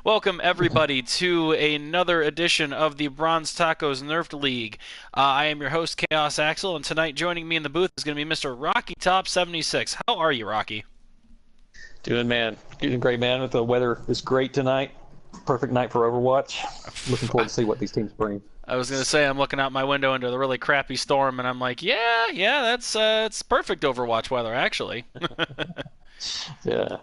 Welcome, everybody, to another edition of the Bronze Tacos Nerfed League. I am your host, Chaos Axel, and tonight joining me in the booth is going to be Mr. Rocky Top 76. How are you, Rocky? Doing great, man. The weather is great tonight. Perfect night for Overwatch. Looking forward to see what these teams bring. I was going to say, I'm looking out my window into the really crappy storm, and I'm like, yeah, that's it's perfect Overwatch weather, actually. Yeah.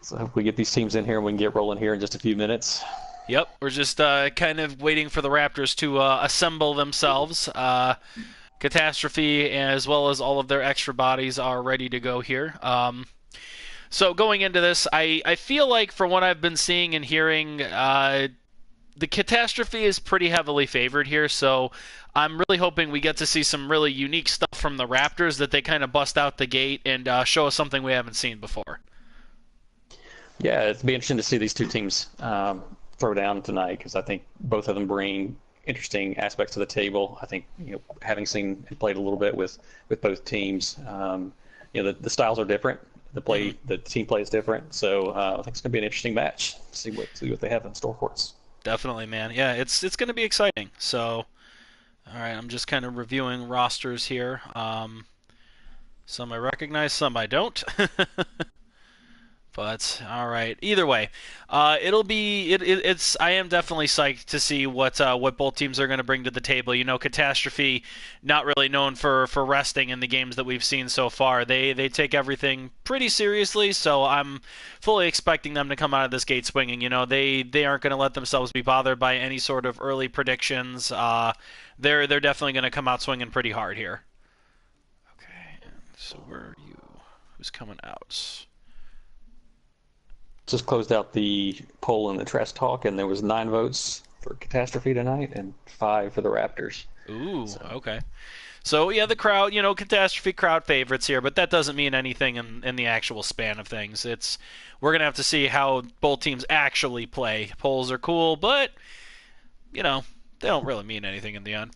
So hopefully we get these teams in here and we can get rolling here in just a few minutes. Yep, we're just kind of waiting for the Raptors to assemble themselves. CATatstrophe, as well as all of their extra bodies, are ready to go here. So going into this, I feel like from what I've been seeing and hearing, the CATatstrophe is pretty heavily favored here. So I'm really hoping we get to see some really unique stuff from the Raptors, that they kind of bust out the gate and show us something we haven't seen before. Yeah, it'll be interesting to see these two teams throw down tonight, because I think both of them bring interesting aspects to the table. I think, having seen and played a little bit with both teams, the styles are different. The team play is different. So I think it's going to be an interesting match. See what they have in store for us. Definitely, man. Yeah, it's going to be exciting. So, all right, I'm just kind of reviewing rosters here. Some I recognize, some I don't. But all right. Either way, it'll be it's. I am definitely psyched to see what both teams are going to bring to the table. CATatstrophe, not really known for resting in the games that we've seen so far. They take everything pretty seriously, so I'm fully expecting them to come out of this gate swinging. They aren't going to let themselves be bothered by any sort of early predictions. They're definitely going to come out swinging pretty hard here. Okay. So where are you? Who's coming out? Just closed out the poll in the Trash Talk, and there was 9 votes for CATatstrophe tonight and 5 for the Raptors. Ooh, okay. So yeah, the crowd, CATatstrophe crowd favorites here, but that doesn't mean anything in the actual span of things. We're gonna have to see how both teams actually play. Polls are cool, but they don't really mean anything in the end.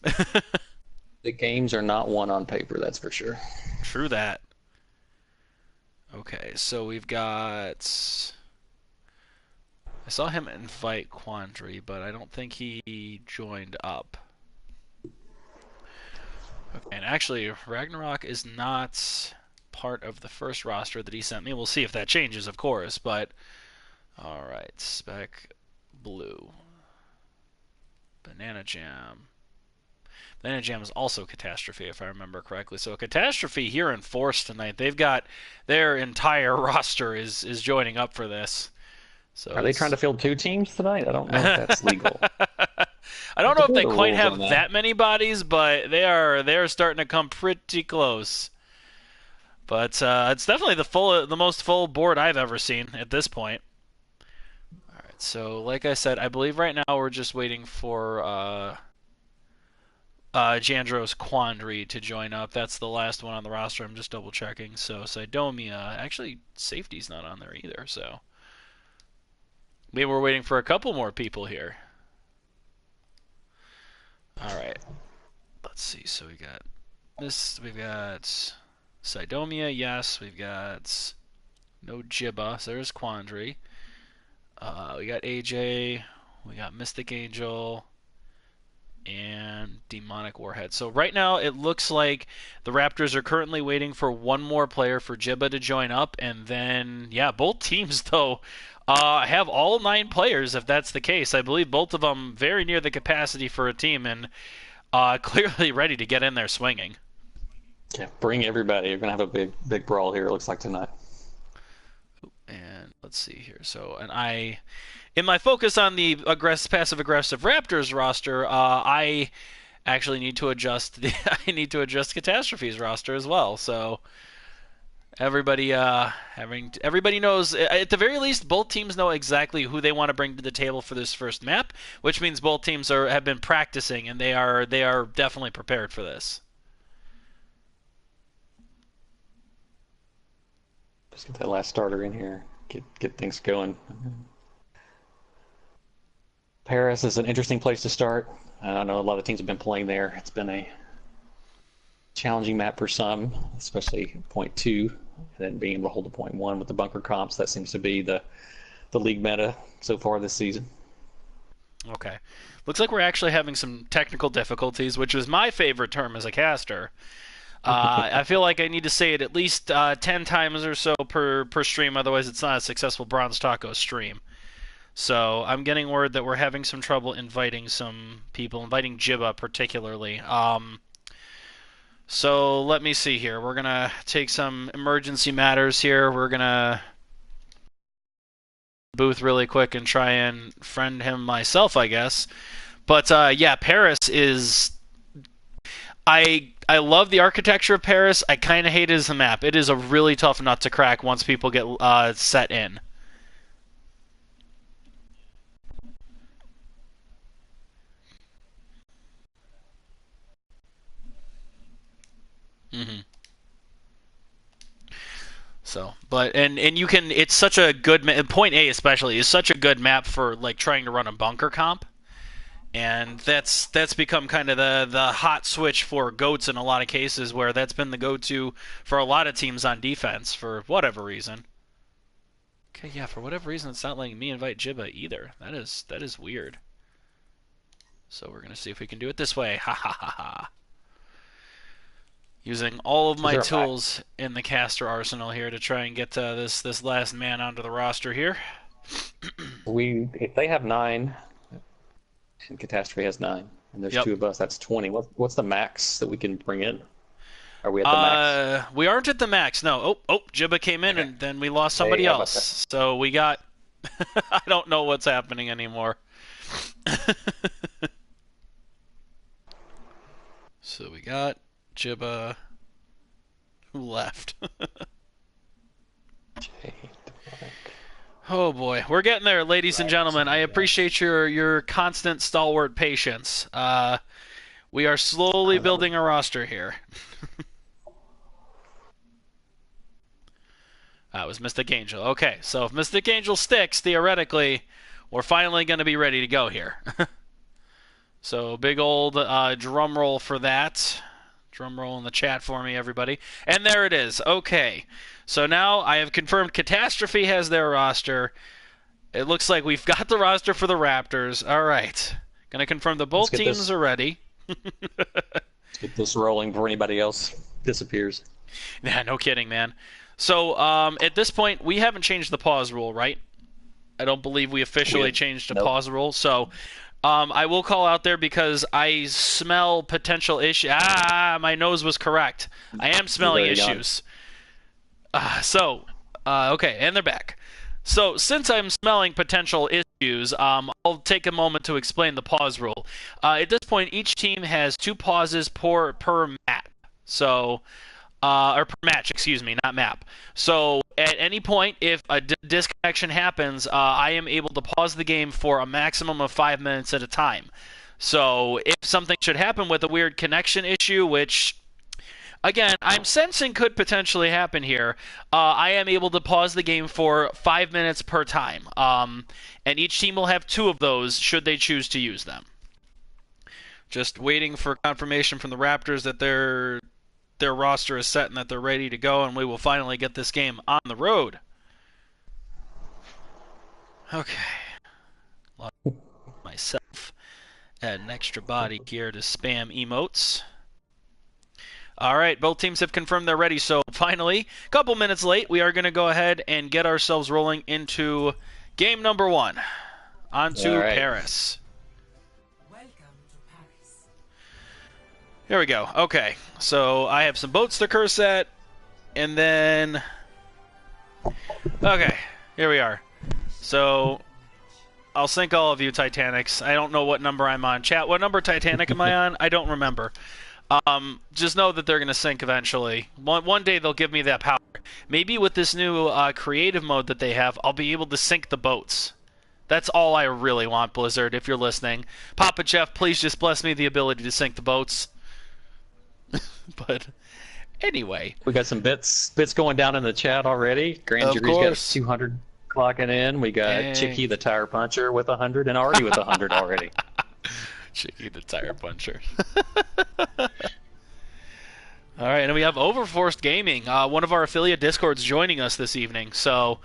The games are not won on paper, that's for sure. True that. Okay, so we've got. I saw him invite Quandary, but I don't think he joined up. Okay, and actually, Ragnarok is not part of the first roster that he sent me. We'll see if that changes, of course, but... Alright, Spec Blue. Banana Jam. Banana Jam is also CATatstrophe, if I remember correctly. So CATatstrophe here in Force tonight. They've got... Their entire roster is joining up for this. So are they trying to field 2 teams tonight? I don't know if that's legal. I don't know if they quite have that many bodies, but they are starting to come pretty close. But it's definitely the most full board I've ever seen at this point. All right, so like I said, I believe right now we're just waiting for Jandro's Quandary to join up. That's the last one on the roster. I'm just double checking. So Sidomia, actually safety's not on there either. So. Maybe we're waiting for a couple more people here. Alright. Let's see. So we got this. We've got Sidomia, yes. We've got no Jibba. So there's Quandary. We got AJ. We got Mystic Angel. And Demonic Warhead. So right now it looks like the Raptors are currently waiting for one more player for Jibba to join up. And then, yeah, both teams, though, have all 9 players, if that's the case. I believe both of them very near the capacity for a team and clearly ready to get in there swinging. Yeah, bring everybody. You're going to have a big brawl here, it looks like, tonight. And let's see here. So, in my focus on the passive-aggressive Raptors roster, I actually need to adjust CATatstrophe's roster as well. So... Everybody knows, at the very least, both teams know exactly who they want to bring to the table for this first map, which means both teams have been practicing and they are definitely prepared for this. Just get that last starter in here, get things going. Paris is an interesting place to start. I know a lot of teams have been playing there. It's been a challenging map for some, especially point 2, and then being able to hold the point 1 with the bunker comps. That seems to be the the league meta so far this season. Okay. Looks like we're actually having some technical difficulties, which is my favorite term as a caster. I feel like I need to say it at least 10 times or so per stream, otherwise it's not a successful Bronze Taco stream. So I'm getting word that we're having some trouble inviting some people, inviting Jibba particularly. So let me see here. We're going to take some emergency matters here. We're going to booth really quick and try and friend him myself, I guess. But yeah, Paris is... I love the architecture of Paris. I kind of hate it as a map. It is a really tough nut to crack once people get set in. Mm-hmm. So, but and you can. It's such a good point A especially is such a good map for like trying to run a bunker comp, and that's become kind of the hot switch for goats in a lot of cases where that's been the go-to for a lot of teams on defense for whatever reason. Okay, yeah, for whatever reason it's not letting me invite Jibba either. That is weird. So we're gonna see if we can do it this way. Ha ha ha ha. Using all of my tools in the caster arsenal here to try and get this last man onto the roster here. If they have 9, and CATatstrophe has 9, and there's 2 of us, that's 20. What's the max that we can bring in? Are we at the max? We aren't at the max. No. Oh, Jibba came in, and then we lost somebody else. So we got... I don't know what's happening anymore. So we got Jibba, who left. Oh boy, we're getting there, ladies and gentlemen. I appreciate your constant stalwart patience. We are slowly building a roster here. That was Mystic Angel. Okay, so if Mystic Angel sticks, theoretically, we're finally going to be ready to go here. So big old drum roll for that. Drum roll in the chat for me, everybody. And there it is. Okay. So now I have confirmed CATatstrophe has their roster. It looks like we've got the roster for the Raptors. All right. Going to confirm that both teams are ready. Let's get this rolling before anybody else disappears. Yeah, no kidding, man. So at this point, we haven't changed the pause rule, right? I don't believe we officially changed the pause rule. So I will call out there because I smell potential issue. My nose was correct. I am smelling issues. Okay, and they're back. So since I'm smelling potential issues, I'll take a moment to explain the pause rule. At this point, each team has 2 pauses per map. So, or per match, excuse me, not map. So at any point, if a disconnection happens, I am able to pause the game for a maximum of 5 minutes at a time. So if something should happen with a weird connection issue, which... again, I'm sensing could potentially happen here. I am able to pause the game for 5 minutes per time. And each team will have 2 of those should they choose to use them. Just waiting for confirmation from the Raptors that their roster is set and that they're ready to go, and we will finally get this game on the road. Okay. Myself. Add an extra body here to spam emotes. All right, both teams have confirmed they're ready, so finally, a couple minutes late, we are going to go ahead and get ourselves rolling into game number 1. On to Paris. Welcome to Paris. Here we go. Okay, so I have some boats to curse at, and then... okay, here we are. So, I'll sync all of you Titanics. I don't know what number I'm on. Chat, what number Titanic am I on? I don't remember. Just know that they're going to sync eventually. One day they'll give me that power. Maybe with this new creative mode that they have, I'll be able to sync the boats. That's all I really want, Blizzard, if you're listening. Papa Jeff, please just bless me the ability to sync the boats. But anyway. We got some bits going down in the chat already. Grand Jury's got 200 clocking in. We got Chicky the Tire Puncher with 100 and Artie with 100 already. Chicky the Tire Puncher. All right, and we have Overforced Gaming, one of our affiliate Discords, joining us this evening. So,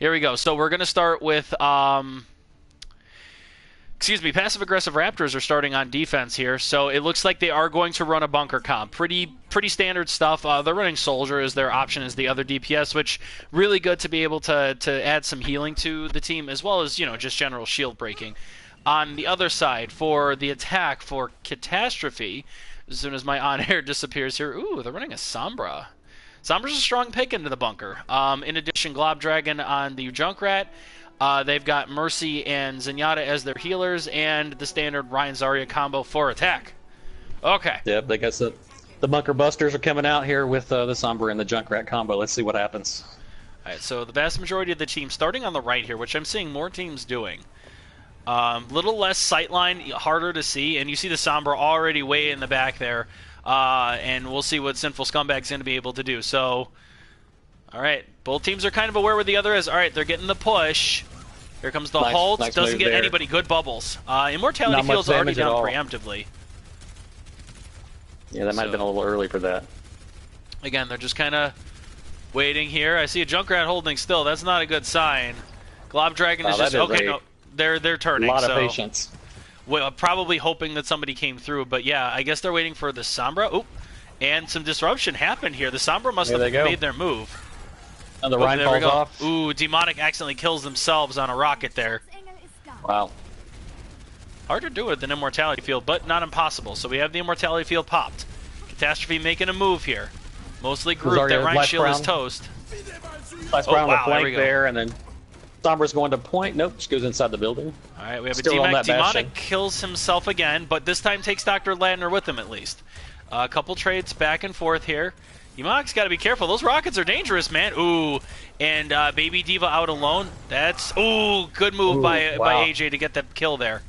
Here we go. So we're going to start with, passive-aggressive Raptors are starting on defense here. So it looks like they are going to run a bunker comp. Pretty standard stuff. They're running Soldier as their option as the other DPS, which really good to be able to add some healing to the team, as well as, just general shield breaking. On the other side, for the attack for CATatstrophe, as soon as my on-air disappears here, ooh, they're running a Sombra. Sombra's a strong pick into the bunker. In addition, Glob Dragon on the Junkrat. They've got Mercy and Zenyatta as their healers, and the standard Ryan Zarya combo for attack. Okay. Yep, I guess the bunker busters are coming out here with the Sombra and the Junkrat combo. Let's see what happens. All right, so the vast majority of the team starting on the right here, which I'm seeing more teams doing. Little less sightline, harder to see, and you see the Sombra already way in the back there. And we'll see what Sinful Scumbag's going to be able to do. So, all right, both teams are kind of aware where the other is. All right, they're getting the push. Here comes the halt. Nice Doesn't get there. anybody. Good bubbles. Immortality Field's already down preemptively. Yeah, that might have been a little early for that. Again, they're just kind of waiting here. I see a Junkrat holding still. That's not a good sign. Glob Dragon is just okay. No, they're turning. A lot of patience. Well, probably hoping that somebody came through, but yeah, I guess they're waiting for the Sombra. Oop, and some disruption happened here. The Sombra must have made their move. And the Rhine falls off. Ooh, Demonic accidentally kills themselves on a rocket there. Wow. Harder to do with an Immortality Field, but not impossible. So we have the Immortality Field popped. CATatstrophe making a move here. Mostly group that Rhine Shield is toast. Last Brown on the flank there, and then Sombra's going to point. Nope, just goes inside the building. All right, we have a Demonic kills himself again, but this time takes Dr. Ladner with him at least. A couple trades back and forth here. Demonic's got to be careful. Those rockets are dangerous, man. Ooh, and Baby Diva out alone. That's good move by AJ to get that kill there.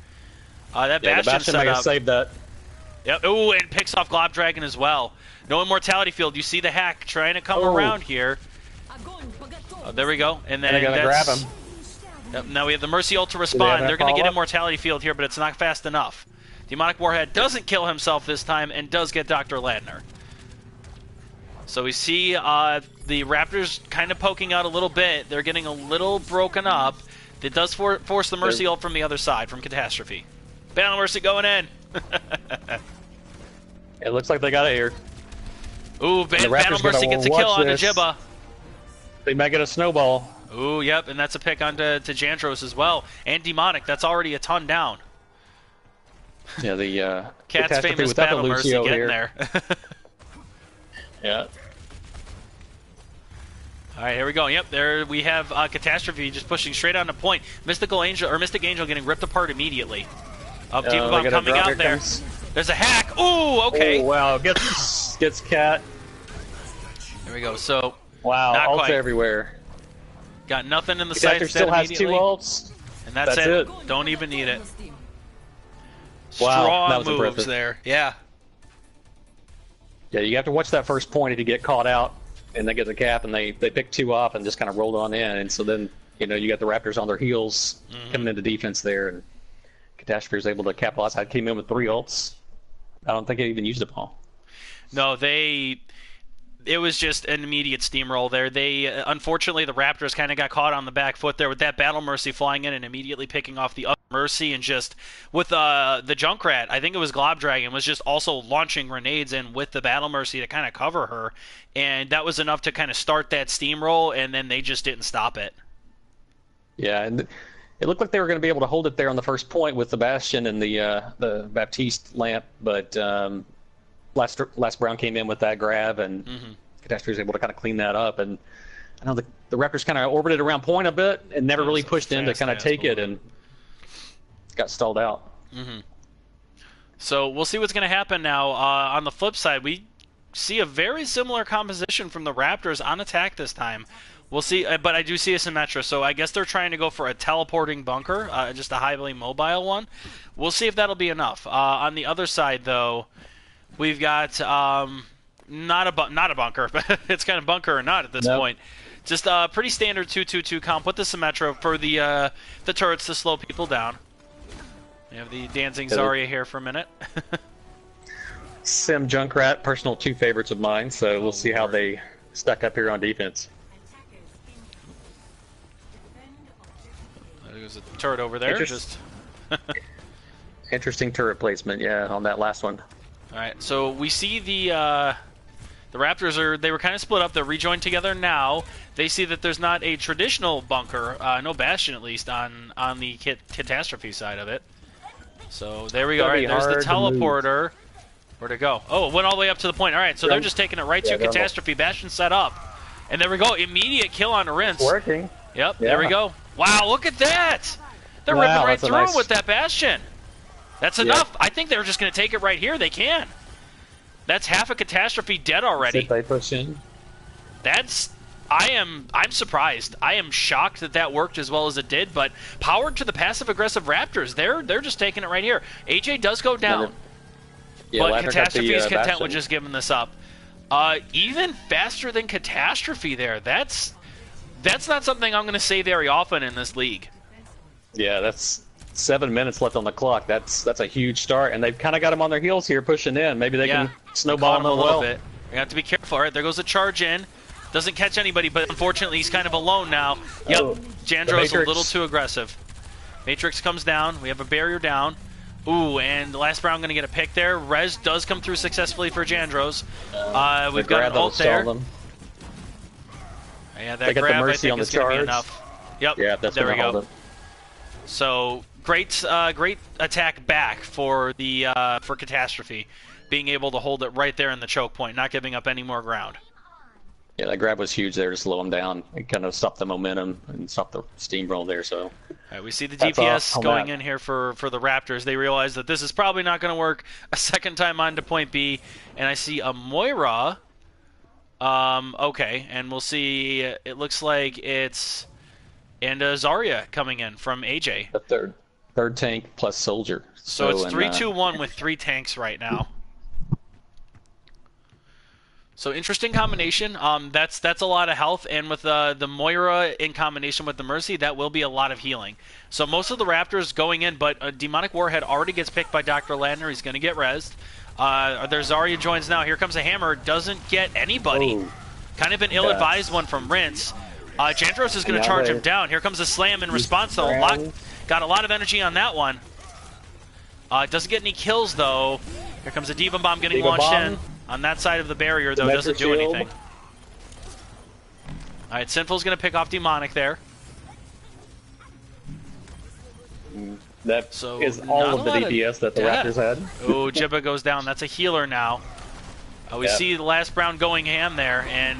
That Bastion might have saved that. Yep. Ooh, and picks off Glob Dragon as well. No Immortality Field. You see the hack trying to come around here. There we go. And then they're gonna grab him. Yep, now we have the Mercy ult to respond. They're going to get Immortality Field here, but it's not fast enough. Demonic Warhead doesn't kill himself this time and does get Dr. Ladner. So we see the Raptors kind of poking out a little bit. They're getting a little broken up. It does force the Mercy ult from the other side, from CATatstrophe. Battle Mercy going in. It looks like they got it here. Ooh, Battle Mercy gets a kill on the Jibba. They might get a snowball. Ooh, yep, and that's a pick onto Jandros as well. And Demonic, that's already a ton down. Yeah, the Cat's famous Battle Mercy getting there. Yeah. All right, here we go. Yep, there we have CATatstrophe just pushing straight on the point. Mystic Angel getting ripped apart immediately. Diva Bomb coming out there. There's a hack. Ooh, okay. Oh, wow, gets Cat. There we go. So wow, ults everywhere. Got nothing in the sights. Still has 2 ults. And that's it. Don't even need it. Wow, that was moves impressive. there. Yeah. Yeah, you have to watch that first point if you get caught out and they get the cap and they pick 2 off and just kind of rolled on in. And so then, you got the Raptors on their heels coming into defense there. And CATatstrophe was able to capitalize. I came in with 3 ults. I don't think I even used them all. No, it was just an immediate steamroll there. Unfortunately, the Raptors kind of got caught on the back foot there with that Battle Mercy flying in and immediately picking off the other Mercy, and just with the Junkrat, I think it was Glob Dragon, was just also launching grenades in with the Battle Mercy to kind of cover her, and that was enough to kind of start that steamroll, and then they just didn't stop it. Yeah, and it looked like they were going to be able to hold it there on the first point with the Bastion and the Baptiste lamp, but Last Brown came in with that grab, and CATatstrophe was able to kind of clean that up. And I know the Raptors kind of orbited around point a bit and never really pushed in to kind of take it, and got stalled out. So we'll see what's going to happen now. On the flip side, we see a very similar composition from the Raptors on attack this time. We'll see, but I do see a Symmetra, so I guess they're trying to go for a teleporting bunker, just a highly mobile one. We'll see if that'll be enough. On the other side, though, we've got not a bunker, but it's kind of bunker or not at this point. Just a pretty standard 2-2-2 comp with the Symmetra for the turrets to slow people down. We have the dancing Zarya here for a minute. Sim Junkrat, personal 2 favorites of mine, so we'll see how they stack up here on defense. There's a turret over there. Just. Interesting turret placement, yeah, on that last one. All right, so we see the Raptors they were kind of split up. They're rejoined together now. They see that there's not a traditional bunker, no bastion at least, on the CATatstrophe side of it. So there we go. All right, there's the teleporter. Where'd it go? Oh, it went all the way up to the point. All right, so they're just taking it right to CATatstrophe. Bastion set up. And there we go. Immediate kill on Rinse. It's working. Yep, there we go. Wow, look at that! They're ripping right through with that Bastion. That's enough. I think they're just going to take it right here. They can. That's half a CATatstrophe dead already. They push in. I'm surprised. I am shocked that that worked as well as it did, but powered to the passive-aggressive Raptors. They're just taking it right here. AJ does go down, but CATatstrophe is content with just giving this up. Even faster than CATatstrophe there. That's not something I'm going to say very often in this league. Yeah, that's 7 minutes left on the clock. That's a huge start, and they've kind of got them on their heels here, pushing in. Maybe they can snowball them a little bit. You have to be careful. All right, there goes the charge in. Doesn't catch anybody, but unfortunately he's kind of alone now. Yep, Jandro's a little too aggressive. Matrix comes down. We have a barrier down. Ooh, and the last round going to get a pick there. Rez does come through successfully for Jandros. We've got an ult there. Yeah, that grab I think is going to be enough. Yep, yeah, that's there we go. So great attack back for the for CATatstrophe, being able to hold it right there in the choke point, not giving up any more ground. Yeah, that grab was huge there to slow them down. It kind of stopped the momentum and stopped the steamroll there. So, all right, we see the DPS going in here for the Raptors. They realize that this is probably not going to work a second time on to point B, and I see a Moira. Okay, and we'll see. It looks like it's and Zarya coming in from AJ. The third tank plus soldier. So it's 3-2-1 with 3 tanks right now. So interesting combination. That's a lot of health, and with the Moira in combination with the Mercy, that will be a lot of healing. So most of the Raptors going in, but Demonic Warhead already gets picked by Dr. Ladner. He's going to get rezzed. There's Zarya joins now. Here comes a hammer. Doesn't get anybody. Ooh. Kind of an ill-advised one from Rinse. Jandros is going to charge him down. Here comes a slam in response, though. Got a lot of energy on that one. Doesn't get any kills, though. Here comes a Diva Bomb getting launched in. On that side of the barrier, though, doesn't do anything. All right, Sinful's going to pick off Demonic there. That is all of the DPS that the Raptors had. Oh, Jibba goes down. That's a healer now. We see the last round going ham there, and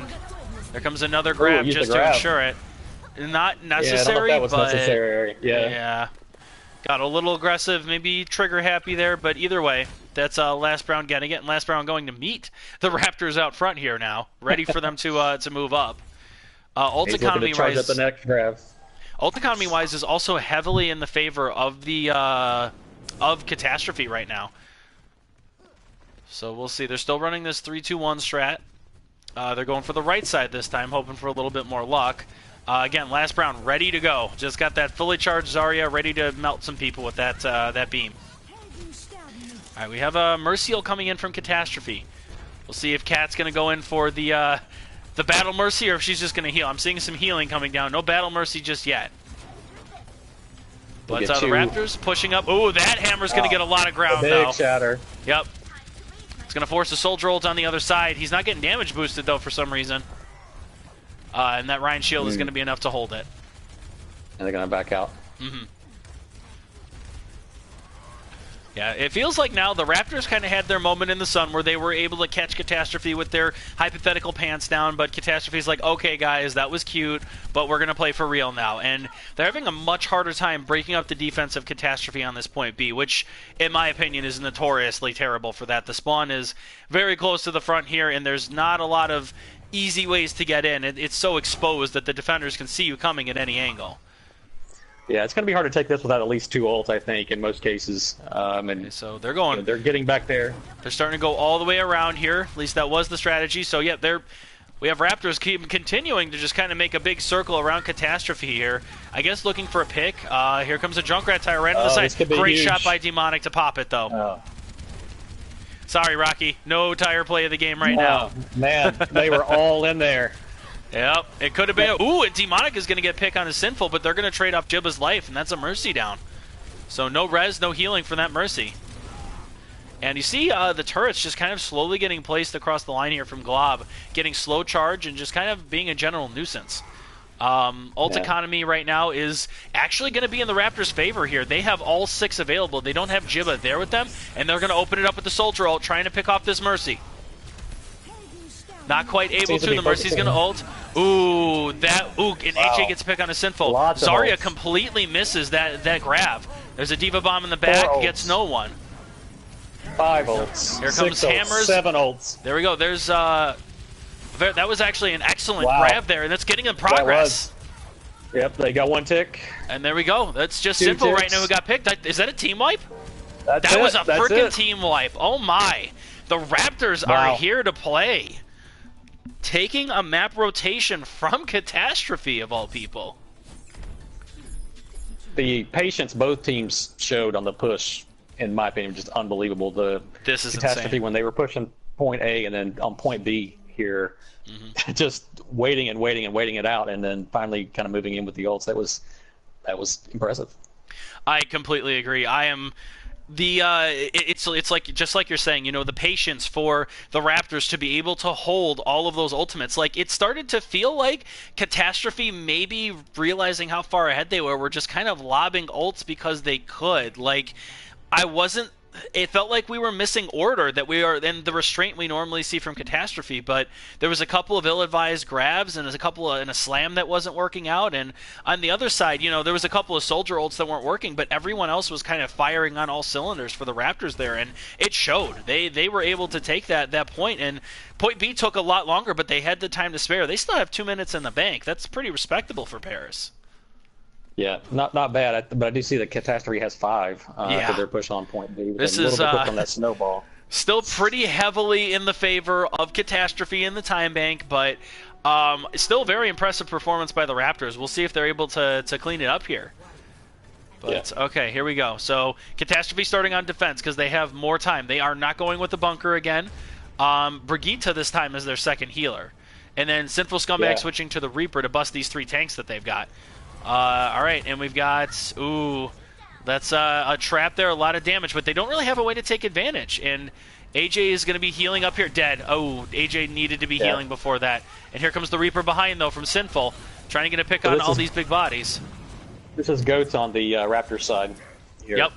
there comes another grab just to ensure it. Not necessary, yeah, I don't know if that was necessary. Yeah. Got a little aggressive, maybe trigger happy there, but either way, that's Last Brown getting it, and Last Brown going to meet the Raptors out front here now, ready for them to move up. Ult economy-wise, ult economy-wise is also heavily in the favor of the of CATatstrophe right now. So we'll see. They're still running this 3-2-1 strat. They're going for the right side this time, hoping for a little bit more luck. Again, Last Brown ready to go. Just got that fully charged Zarya ready to melt some people with that that beam. All right, we have a Mercy coming in from CATatstrophe. We'll see if Cat's going to go in for the Battle Mercy or if she's just going to heal. I'm seeing some healing coming down. No Battle Mercy just yet. But the Raptors pushing up. Oh, that hammer's going to get a lot of ground now. Big shatter. Yep. It's going to force a Soldier ult on the other side. He's not getting damage boosted, though, for some reason. And that Ryan shield is going to be enough to hold it. And they're going to back out. Yeah, it feels like now the Raptors kind of had their moment in the sun where they were able to catch CATatstrophe with their hypothetical pants down, but CATastrophe's like, okay, guys, that was cute, but we're going to play for real now. And they're having a much harder time breaking up the defense of CATatstrophe on this point B, which, in my opinion, is notoriously terrible for that. The spawn is very close to the front here, and there's not a lot of easy ways to get in. It's so exposed that the defenders can see you coming at any angle. Yeah, it's going to be hard to take this without at least 2 ults, I think, in most cases. And so they're going. They're getting back there. They're starting to go all the way around here. At least that was the strategy. So yeah, we have Raptors continuing to just kind of make a big circle around CATatstrophe here. I guess looking for a pick. Here comes a Junkrat tire right on the side. Great shot by Demonic to pop it though. Sorry, Rocky. No tire play of the game right now. Man, they were all in there. Yep, it could have been. Ooh, and Demonic is going to get pick on a Sinful, but they're going to trade off Jibba's life, and that's a Mercy down. So no res, no healing for that Mercy. And you see the turrets just kind of slowly getting placed across the line here from Glob, getting slow charge and just kind of being a general nuisance. Ult economy right now is actually going to be in the Raptors' favor here. They have all 6 available. They don't have Jibba there with them, and they're going to open it up with the Soldier ult, trying to pick off this Mercy. Not quite able to. The Mercy's going to ult. Ooh, and AJ gets a pick on a Sinful. Zarya completely misses that grab. There's a Diva Bomb in the back, gets no one. 5 ults. Here comes Hammers. 7 ults. There we go. There's that was actually an excellent grab there, and that's getting in progress. Yep, they got 1 tick. And there we go. That's just 2 Sinful ticks. right now who got picked. Is that a team wipe? That's that it. was a That's freaking it. team wipe. Oh my. The Raptors are here to play. Taking a map rotation from CATatstrophe, of all people. The patience both teams showed on the push, in my opinion, just unbelievable. This is CATatstrophe insane. When they were pushing point A and then on point B here, just waiting and waiting and waiting it out, and then finally kind of moving in with the ults. That was impressive. I completely agree. I am it's like, just like you're saying, you know, the patience for the Raptors to be able to hold all of those ultimates. Like, it started to feel like CATatstrophe, maybe realizing how far ahead they were just kind of lobbing ults because they could. Like, it felt like we were missing order, that we are, and the restraint we normally see from CATatstrophe, but there was a couple of ill-advised grabs and a slam that wasn't working out, and on the other side, you know, there was a couple of Soldier ults that weren't working, but everyone else was kind of firing on all cylinders for the Raptors there, and it showed. They were able to take that point, and point B took a lot longer, but they had the time to spare. They still have 2 minutes in the bank. That's pretty respectable for Paris. Yeah, not bad, but I do see that CATatstrophe has 5 for their push on point B. This a little is bit quick on that snowball. Still pretty heavily in the favor of CATatstrophe in the time bank, but still very impressive performance by the Raptors. We'll see if they're able to clean it up here. But okay, here we go. So CATatstrophe starting on defense because they have more time. They are not going with the bunker again. Brigitte this time is their second healer, and then Sinful Scumbag switching to the Reaper to bust these 3 tanks that they've got. All right, and we've got, that's a trap there, a lot of damage, but they don't really have a way to take advantage. And AJ is going to be healing up here, dead. Oh, AJ needed to be healing before that. And here comes the Reaper behind, though, from Sinful, trying to get a pick on all these big bodies. This is Goats on the Raptors side here. Yep.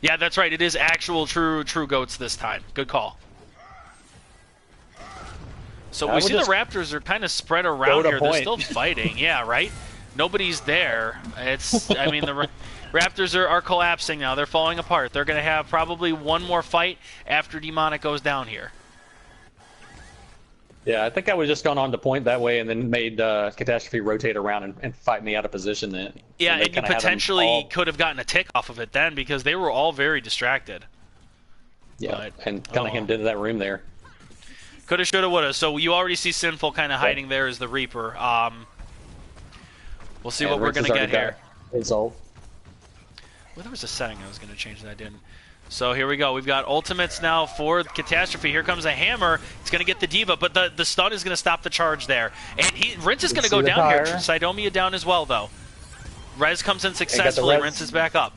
Yeah, that's right. It is actual true Goats this time. Good call. So we see the Raptors are kind of spread around here. They're still fighting. Yeah, right? Nobody's there. I mean, the Raptors are collapsing now. They're falling apart. They're going to have probably one more fight after Demonic goes down here. Yeah, I think I would just gone on to point that way and then made CATatstrophe rotate around and fight me out of position then. Yeah, and you potentially could have gotten a tick off of it then because they were all very distracted. Yeah, and kind of hemmed into that room there. Coulda, shoulda, woulda. So you already see Sinful kind of hiding there as the Reaper. We'll see what we're going to get here. Well, there was a setting I was going to change that I didn't. So here we go. We've got ultimates now for CATatstrophe. Here comes a hammer. It's going to get the Diva, but the stun is going to stop the charge there. And Rinse is going to go down here. Sidomia down as well, though. Rez comes in successfully. Rinse is back up.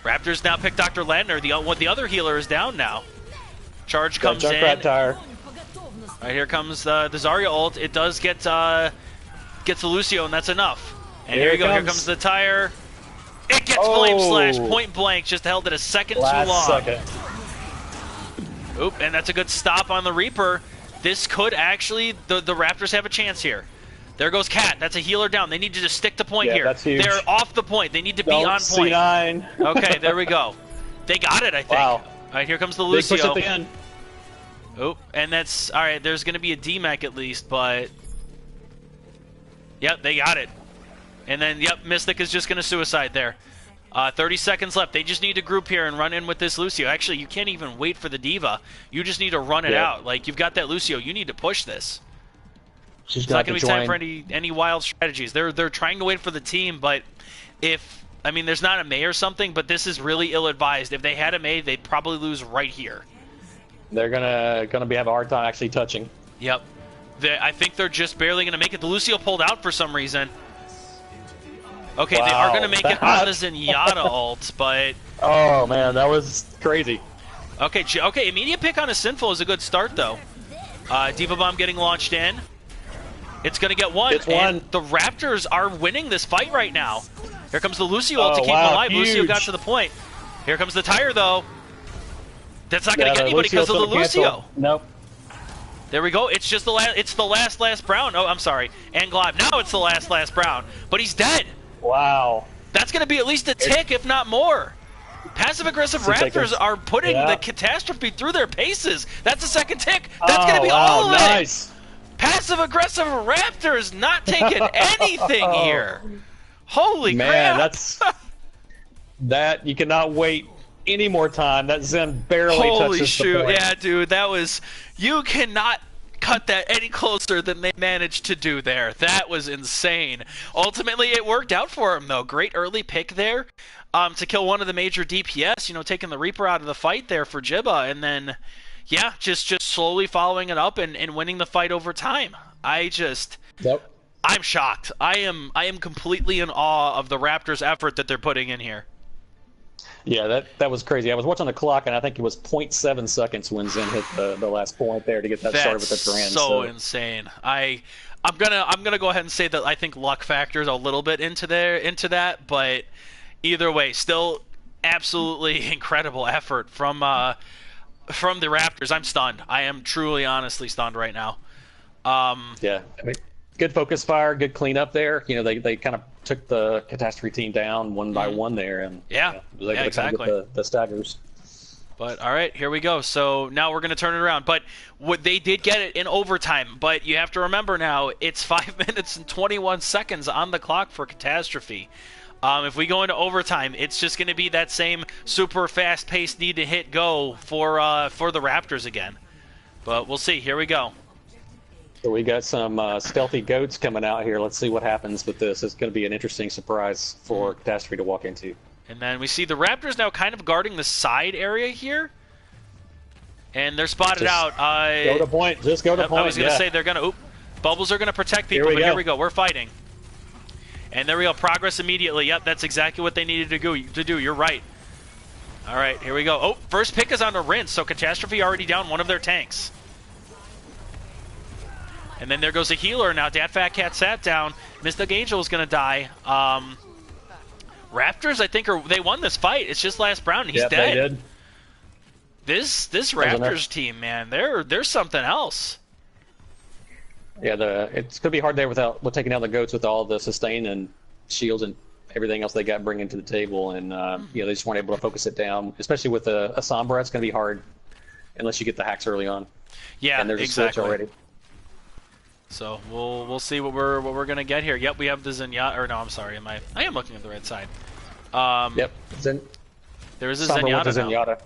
Raptors now pick Dr. Landner. The other healer is down now. Charge comes in. Right, here comes the Zarya ult. It does get gets the Lucio, and that's enough. And here we go. Here comes the tire. It gets Flame Slash point blank. Just held it a second too long. Oop, and that's a good stop on the Reaper. This could actually, the Raptors have a chance here. There goes Cat. That's a healer down. They need to just stick to point here. That's huge. They're off the point. They need to be on point. C9. Okay, there we go. They got it, I think. Wow. All right, here comes the Big push Lucio. at the end. Oop, and that's, all right, there's going to be a DMAC at least, but... Yep, they got it. And then, yep, Mystic is just going to suicide there. 30 seconds left. They just need to group here and run in with this Lucio. Actually, you can't even wait for the Diva. You just need to run it out. Like, you've got that Lucio. You need to push this. She's It's not going to be time for any wild strategies. They're trying to wait for the team, but I mean, there's not a May or something, but this is really ill-advised. If they had a May, they'd probably lose right here. They're gonna have a hard time actually touching. Yep. I think they're just barely going to make it. The Lucio pulled out for some reason. Okay, Wow, they are going to make it on the Zenyatta ult, but... Oh, man, that was crazy. Okay, immediate pick on a Sinful is a good start, though. Diva Bomb getting launched in. It's going to get one, and the Raptors are winning this fight right now. Here comes the Lucio ult to keep him alive. Huge. Lucio got to the point. Here comes the tire, though. That's not going to get anybody because of the Lucio. Nope. There we go. It's just the last. It's the last Brown. Oh, I'm sorry. And Glob. Now it's the last Brown. But he's dead. Wow. That's going to be at least a tick, if not more. Passive-aggressive Raptors are putting the CATatstrophe through their paces. That's a second tick. That's going to be all of it. Passive-aggressive Raptors not taking anything here. Holy man, crap. that you cannot wait any more time. That Zen barely touches the point. Yeah, dude, that was... You cannot cut that any closer than they managed to do there. That was insane. Ultimately, it worked out for him, though. Great early pick there to kill one of the major DPS, you know, taking the Reaper out of the fight there for Jibba, and then, yeah, just slowly following it up and winning the fight over time. I'm shocked. I am completely in awe of the Raptors' effort that they're putting in here. Yeah, that was crazy. I was watching the clock, and I think it was 0.7 seconds when Zen hit the last point there to get that started with the Duran. So insane. I'm gonna go ahead and say that I think luck factors a little bit into that, but either way, still absolutely incredible effort from the Raptors. I'm stunned. I am truly, honestly stunned right now. Yeah, I mean, good focus fire, good cleanup there. You know, they kind of took the CATatstrophe team down one by one there, and was able to exactly kind of get the staggers. But all right, here we go. So now we're going to turn it around. But what they did get it in overtime. But you have to remember now, it's 5 minutes and 21 seconds on the clock for CATatstrophe. If we go into overtime, it's just going to be that same super fast-paced need to hit go for the Raptors again. But we'll see. Here we go. So we got some stealthy goats coming out here. Let's see what happens with this. It's going to be an interesting surprise for CATatstrophe to walk into. And then we see the Raptors now kind of guarding the side area here. And they're spotted out. Go to point. Just go to point. I was going to say they're going to... Oop. Bubbles are going to protect people, here we go. We're fighting. And there we go. Progress immediately. Yep, that's exactly what they needed to do. You're right. All right, here we go. Oh, first pick is on the Rinse, so CATatstrophe already down one of their tanks. And then there goes a healer now. Dat Fat Cat sat down. Mystic Angel is going to die. Raptors, I think, they won this fight. It's just last Brown, and he's dead. They did. This Raptors team, man, they're something else. Yeah, it's going to be hard there with taking down the goats with all the sustain and shields and everything else they got bringing to the table, and they just weren't able to focus it down. Especially with a Sombra, it's going to be hard unless you get the hacks early on. Yeah, and there's exactly. a switch already. So we'll see what we're gonna get here. Yep, we have the Zenyatta. Or no, I'm sorry. I am looking at the right side. Yep. There is a Sombra Zenyatta now. Zenyatta.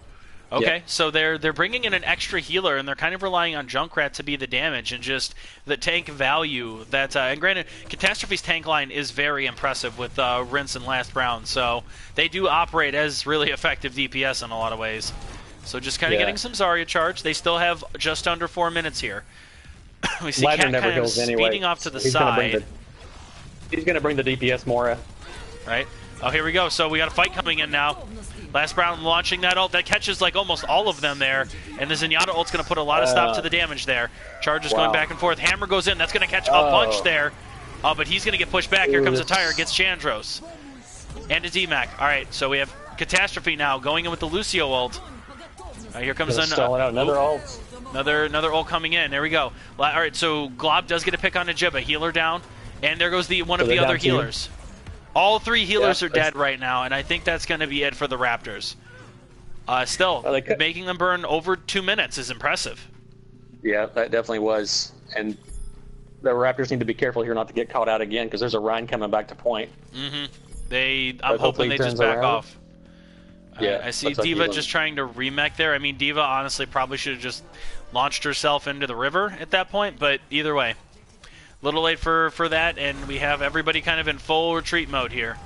Okay, yep. So they're bringing in an extra healer, and they're kind of relying on Junkrat to be the damage and just the tank value. That and granted, CATatstrophe's tank line is very impressive with Rinse and Last Brown, so they do operate as really effective DPS in a lot of ways. So just kind of getting some Zarya charge. They still have just under 4 minutes here. We see Cat kind of speeding off to the side. He's going to bring the DPS Mora. Right. Oh, here we go. So we got a fight coming in now. Last Brown launching that ult. That catches like almost all of them there. And the Zenyatta ult's going to put a lot of stop to the damage there. Charge is going back and forth. Hammer goes in. That's going to catch a bunch there. But he's going to get pushed back. Here comes a tire. Gets Chandros. And a DMAC. All right, so we have CATatstrophe now going in with the Lucio ult. Here comes another ult. Another ult coming in. There we go. All right, so Glob does get a pick on Najibba. Healer down. And there goes one of the other healers. All three healers are dead right now, and I think that's going to be it for the Raptors. Still, making them burn over 2 minutes is impressive. Yeah, that definitely was. And the Raptors need to be careful here not to get caught out again, because there's a Rhine coming back to point. I'm hoping they just back off. Yeah, I see Diva just trying to remech there. I mean, Diva honestly probably should have just launched herself into the river at that point, but either way. A little late for that, and we have everybody kind of in full retreat mode here.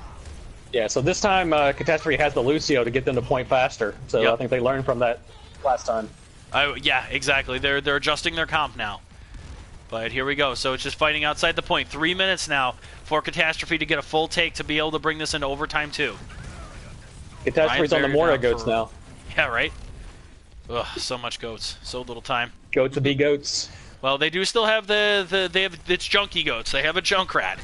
Yeah, so this time CATatstrophe has the Lucio to get them to point faster. So I think they learned from that last time. Yeah, exactly. They're adjusting their comp now. But here we go. So it's just fighting outside the point. 3 minutes now for CATatstrophe to get a full take to be able to bring this into overtime too. CATastrophe's on the Mora goats now. Yeah, right? Ugh, so much goats. So little time. Goats to be goats. Well, they do still have it's junky goats. They have a Junkrat.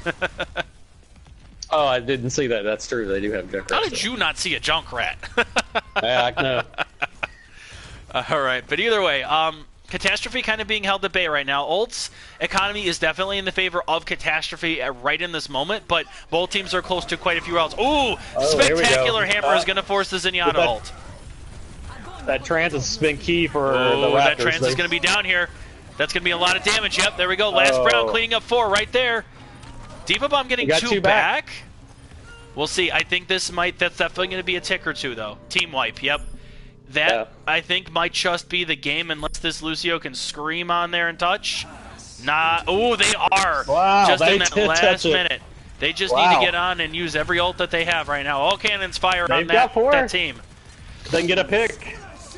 Oh, I didn't see that. That's true. They do have Junkrat. How did you not see a Junkrat? Yeah, I know. All right, but either way, CATatstrophe kind of being held at bay right now. Ult's economy is definitely in the favor of CATatstrophe right in this moment, but both teams are close to quite a few rounds. Ooh, spectacular hammer is going to force the Zenyatta ult. That trance has been key for the Raptors. That trance is going to be down here. That's going to be a lot of damage. Yep, there we go. Last Brown cleaning up 4 right there. Diva Bomb getting 2 back. We'll see. I think that's definitely going to be a tick or 2, though. Team wipe, yep. That, I think, might just be the game unless this Lucio can scream on there and touch. Nah. Ooh, they are. Wow, just in that last minute. They just need to get on and use every ult that they have right now. All cannons fire on that team. They can get a pick.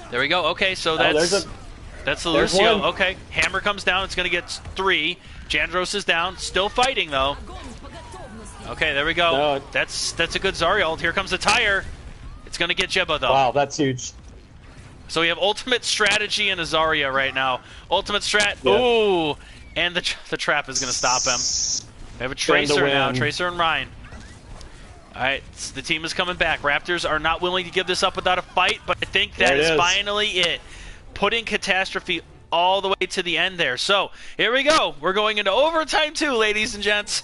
There we go. Okay, so that's the Lucio. Okay, hammer comes down. It's going to get 3. Jandros is down. Still fighting, though. Okay, there we go. No. That's a good Zarya ult. Here comes the tire. It's going to get Jibba, though. Wow, that's huge. So we have ultimate strategy in a Zarya right now. Ultimate strat. Yeah. Ooh, and the trap is going to stop him. We have a Tracer now. Tracer and Ryan. All right, the team is coming back. Raptors are not willing to give this up without a fight, but I think that is finally it. Putting CATatstrophe all the way to the end there. So here we go. We're going into overtime too, ladies and gents.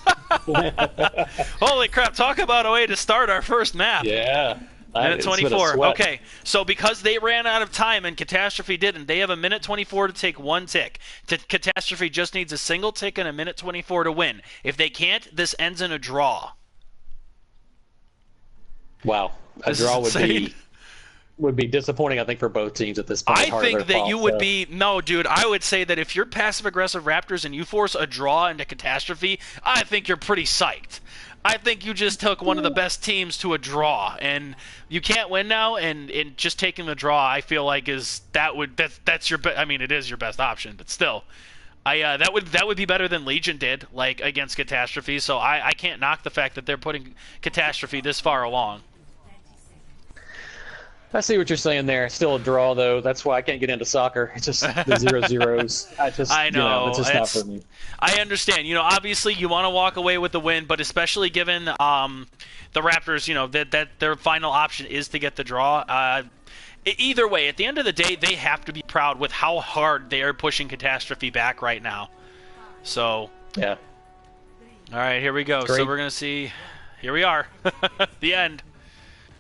Holy crap, talk about a way to start our first map. Yeah. Minute 24. Okay, so because they ran out of time and CATatstrophe didn't, they have a minute 24 to take 1 tick. CATatstrophe just needs a single tick and a minute 24 to win. If they can't, this ends in a draw. Wow. A draw would be disappointing, I think, for both teams at this point. I think that you would be... No, dude, I would say that if you're passive-aggressive Raptors and you force a draw into CATatstrophe, I think you're pretty psyched. I think you just took one of the best teams to a draw, and you can't win now. And just taking the draw, I feel like that's your I mean, it is your best option, but still, that would be better than Legion did, like against CATatstrophe. So I can't knock the fact that they're putting CATatstrophe this far along. I see what you're saying there. Still a draw, though. That's why I can't get into soccer. It's just the 0-0s. I know. It's just not for me. I understand. Obviously you want to walk away with the win, but especially given the Raptors, that their final option is to get the draw. Either way, at the end of the day, they have to be proud with how hard they are pushing CATatstrophe back right now. So yeah. All right, here we go. So we're gonna see. Here we are. The end.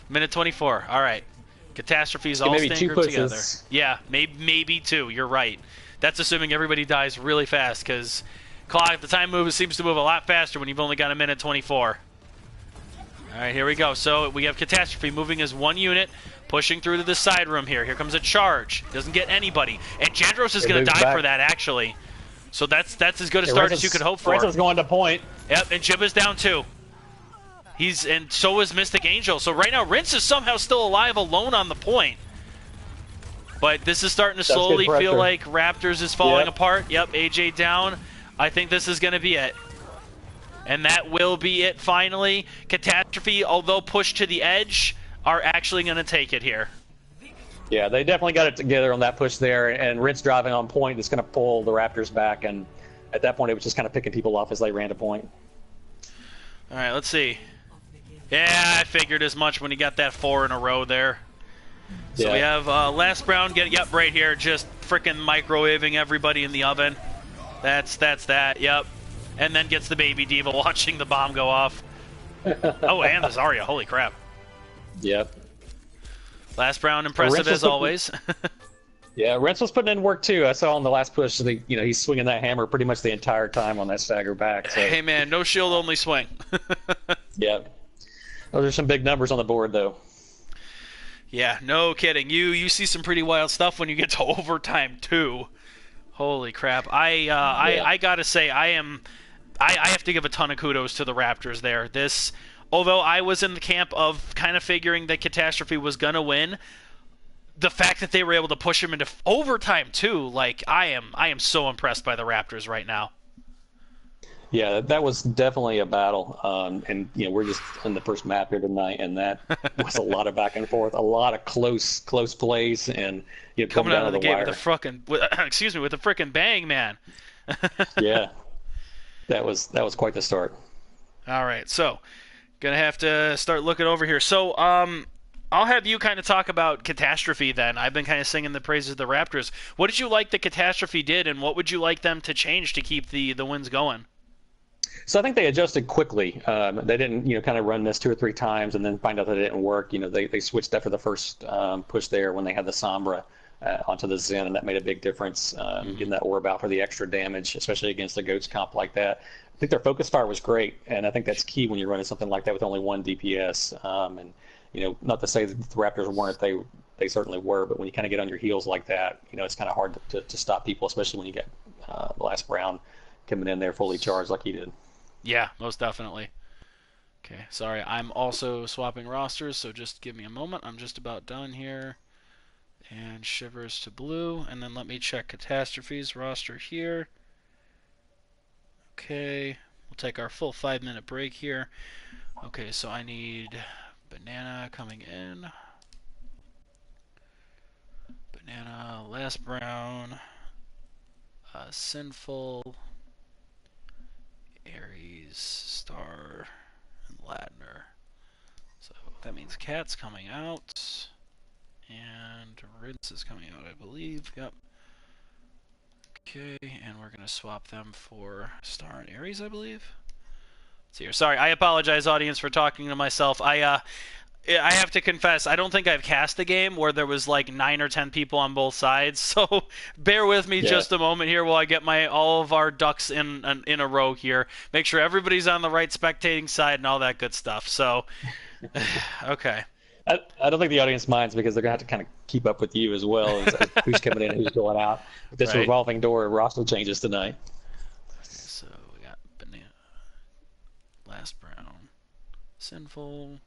Minute 24. All right. CATastrophes all staying grouped together. Yeah, maybe 2. You're right. That's assuming everybody dies really fast, because clock, the time move seems to move a lot faster when you've only got a minute 24. All right, here we go. So we have CATatstrophe moving as 1 unit, pushing through to the side room here. Here comes a charge. Doesn't get anybody. And Jandros is going to die for that, actually. So that's as good a start as you could hope for. Rince's going to point. Yep, and Jibba's down too. And so is Mystic Angel. So right now, Rince is somehow still alive alone on the point. But this is starting to slowly feel like Raptors is falling apart. Yep, AJ down. I think this is going to be it. And that will be it finally. CATatstrophe, although pushed to the edge, are actually going to take it here. Yeah, they definitely got it together on that push there. And Rince driving on point is going to pull the Raptors back. And at that point, it was just kind of picking people off as they ran to point. All right, let's see. Yeah, I figured as much when he got that 4 in a row there. So we have last Brown right here, just freaking microwaving everybody in the oven. That's that, yep. And then gets the baby diva watching the bomb go off. Oh, and the Zarya, holy crap. Yep. Last Brown impressive as always. Yeah, Rince was putting in work too. I saw on the last push, he's swinging that hammer pretty much the entire time on that stagger back. So. Hey man, no shield, only swing. Yep. Those are some big numbers on the board, though. Yeah, no kidding. You see some pretty wild stuff when you get to overtime too. Holy crap! I gotta say I have to give a ton of kudos to the Raptors there. Although I was in the camp of kind of figuring that CATatstrophe was gonna win, the fact that they were able to push him into overtime too, like I am so impressed by the Raptors right now. Yeah, that was definitely a battle. And we're just in the first map here tonight, and that was a lot of back and forth, a lot of close plays, and come Coming out down of to the the gate with a wire. frickin' excuse me, with a frickin' bang, man. Yeah, that was quite the start. All right, so gonna have to start looking over here. So, I'll have you kind of talk about CATatstrophe then. I've been kind of singing the praises of the Raptors. What did you like that CATatstrophe did, and what would you like them to change to keep the wins going? So I think they adjusted quickly. They didn't, kind of run this 2 or 3 times and then find out that it didn't work. They switched after the first push there when they had the Sombra onto the Zen, and that made a big difference, getting that orb out for the extra damage, especially against a Goats comp like that. I think their focus fire was great, and I think that's key when you're running something like that with only one DPS. And not to say that the Raptors weren't, they certainly were, but when you kind of get on your heels like that, it's kind of hard to stop people, especially when you get Last Brown coming in there fully charged like he did. Yeah, most definitely. Okay, sorry, I'm also swapping rosters, so just give me a moment. I'm just about done here. And Shivers to blue, and then let me check CATastrophe's roster here. Okay, we'll take our full 5-minute break here. Okay, so I need Banana coming in. Banana, Last Brown, Sinful, Aries, Star, and Ladner. So that means Cat's coming out, and Rinse is coming out, I believe. Yep. Okay, and we're gonna swap them for Star and Aries, I believe. Let's see here. Sorry, I apologize, audience, for talking to myself. I have to confess, I don't think I've cast a game where there was like 9 or 10 people on both sides. So bear with me Yeah. just a moment here while I get all of our ducks in a row here. Make sure everybody's on the right spectating side and all that good stuff. So, okay. I don't think the audience minds because they're gonna have to kind of keep up with you as well as who's coming in and who's going out. This Right. revolving door of roster changes tonight. So we got Banana, Last Brown, Sinful,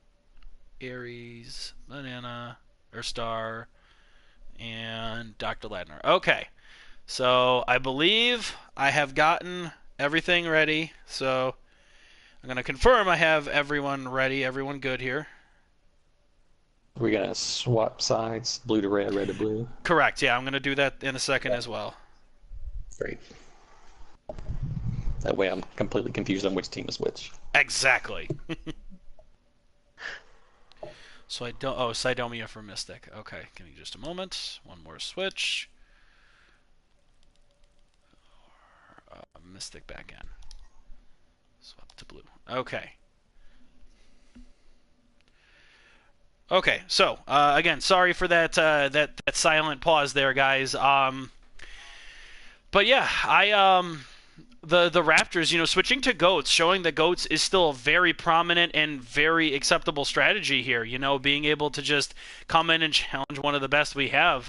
Aries, Banana, or Star, and Dr. Ladner. Okay. So I believe I have gotten everything ready. So I'm going to confirm I have everyone ready, everyone good here. We're gonna swap sides, blue to red to blue. Correct. Yeah, I'm going to do that in a second as well. Great. That way I'm completely confused on which team is which. Exactly. So I don't. Oh, Sidomia for Mystic. Okay, give me just a moment. One more switch. Mystic back in. Swap to blue. Okay. Okay. So again, sorry for that silent pause there, guys. But yeah, the Raptors, switching to Goats, showing that Goats is still a very prominent and very acceptable strategy here. Being able to just come in and challenge one of the best we have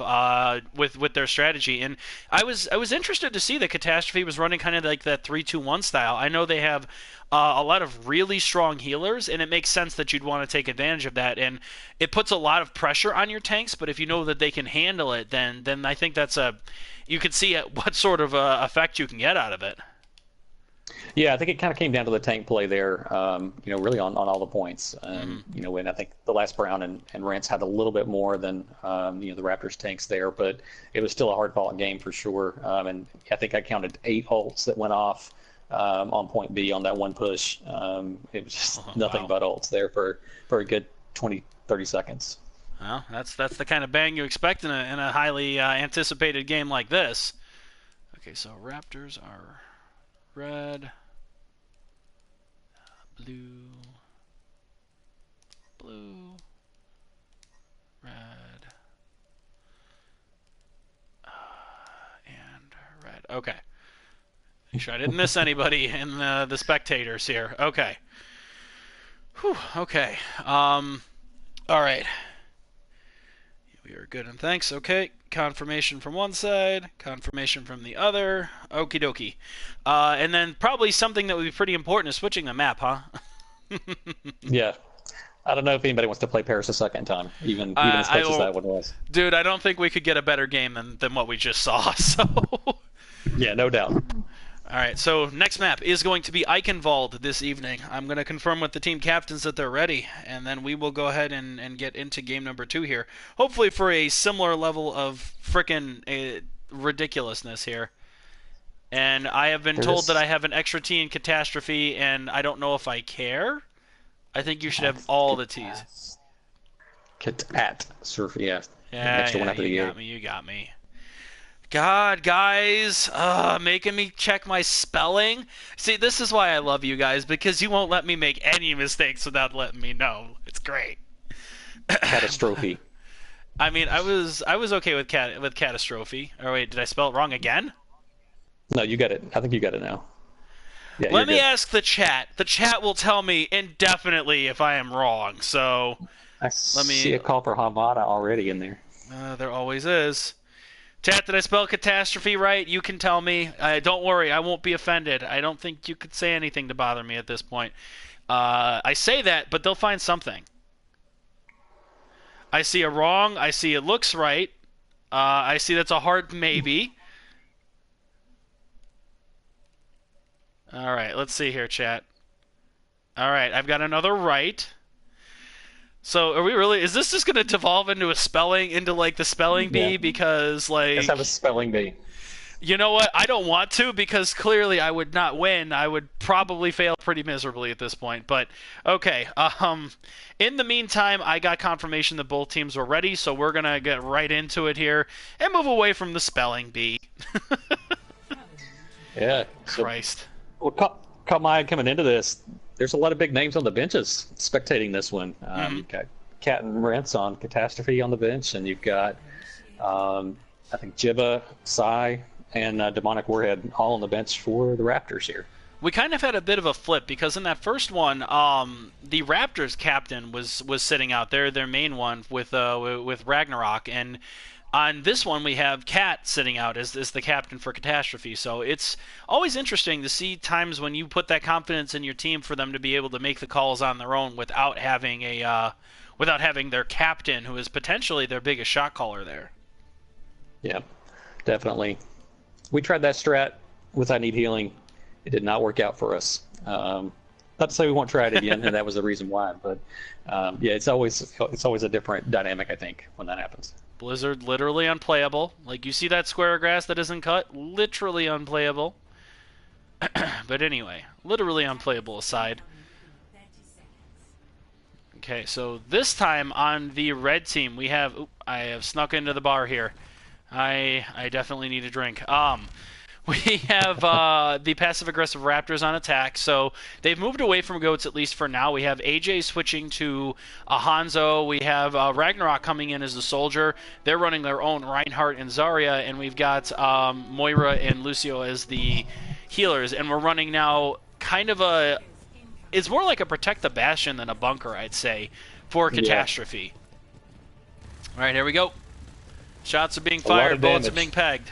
with their strategy. And I was interested to see that CATastrophe was running kind of like that 3-2-1 style. I know they have a lot of really strong healers, and it makes sense that you'd want to take advantage of that. And it puts a lot of pressure on your tanks, but if you know that they can handle it, then I think you can see what sort of effect you can get out of it. Yeah, I think it kind of came down to the tank play there, really on all the points. And I think the Last Brown and Rance had a little bit more than, the Raptors tanks there, but it was still a hard-fought game for sure. And I think I counted 8 ults that went off on point B on that one push. It was just nothing but ults there for a good 20, 30 seconds. Well, that's the kind of bang you expect in a highly anticipated game like this. Okay, so Raptors are red, blue, red, and red. Okay. Make sure I didn't miss anybody in the spectators here. Okay. Whew, okay. All right. We are good and thanks. Okay. Confirmation from one side, confirmation from the other. Okie dokie. And then probably something that would be pretty important is switching the map, huh? Yeah. I don't know if anybody wants to play Paris a second time, even as close as that one was. Dude, I don't think we could get a better game than what we just saw. So. Yeah, no doubt. Alright, so next map is going to be Eichenwald this evening. I'm going to confirm with the team captains that they're ready, and then we will go ahead and get into game number 2 here. Hopefully for a similar level of frickin' ridiculousness here. And I have been told that I have an extra T in CATatstrophe, and I don't know if I care. I think you should have all the T's. CATatstrophe, yeah. Yeah, you got me. God, guys, making me check my spelling. See, this is why I love you guys, because you won't let me make any mistakes without letting me know. It's great. CATatstrophe. I mean, I was okay with CATatstrophe. Or wait, did I spell it wrong again? No, you got it. I think you got it now. Yeah, let me ask the chat. The chat will tell me indefinitely if I am wrong. So let me see a call for Havana already in there. There always is. Chat, did I spell CATatstrophe right? You can tell me. Don't worry, I won't be offended. I don't think you could say anything to bother me at this point. I say that, but they'll find something. I see a wrong. I see it looks right. I see that's a hard maybe. All right, let's see here, chat. All right, I've got another right. So, are we really? Is this just going to devolve into like the spelling bee? Because like, let's have a spelling bee. You know what? I don't want to, because clearly I would not win. I would probably fail pretty miserably at this point. But okay. In the meantime, I got confirmation that both teams were ready, so we're gonna get right into it here and move away from the spelling bee. Yeah. Christ. Well, caught my eye coming into this. There's a lot of big names on the benches spectating this one. You've got Cat and Rents on CATatstrophe on the bench, and you've got, I think, Jibba, Psy, and Demonic Warhead all on the bench for the Raptors here. We kind of had a bit of a flip, because in that first one, the Raptors captain was sitting out there, their main one, with Ragnarok, and on this one, we have Cat sitting out as the captain for CATatstrophe. So it's always interesting to see times when you put that confidence in your team for them to be able to make the calls on their own without having their captain, who is potentially their biggest shot caller there. Yeah, definitely. We tried that strat with I Need Healing. It did not work out for us. Not to say we won't try it again, and that was the reason why. But yeah, it's always a different dynamic, I think, when that happens. Blizzard, literally unplayable. Like, you see that square of grass that isn't cut? Literally unplayable. But anyway, literally unplayable aside. Okay, so this time on the red team, we have... Oop, I have snuck into the bar here. I definitely need a drink. We have the passive-aggressive Raptors on attack, so they've moved away from goats, at least for now. We have AJ switching to Hanzo. We have Ragnarok coming in as the soldier. They're running their own Reinhardt and Zarya, and we've got Moira and Lucio as the healers. And we're running now kind of a... It's more like a Protect the Bastion than a bunker, I'd say, for CATatstrophe. All right, here we go. Shots are being fired, bullets are being pegged.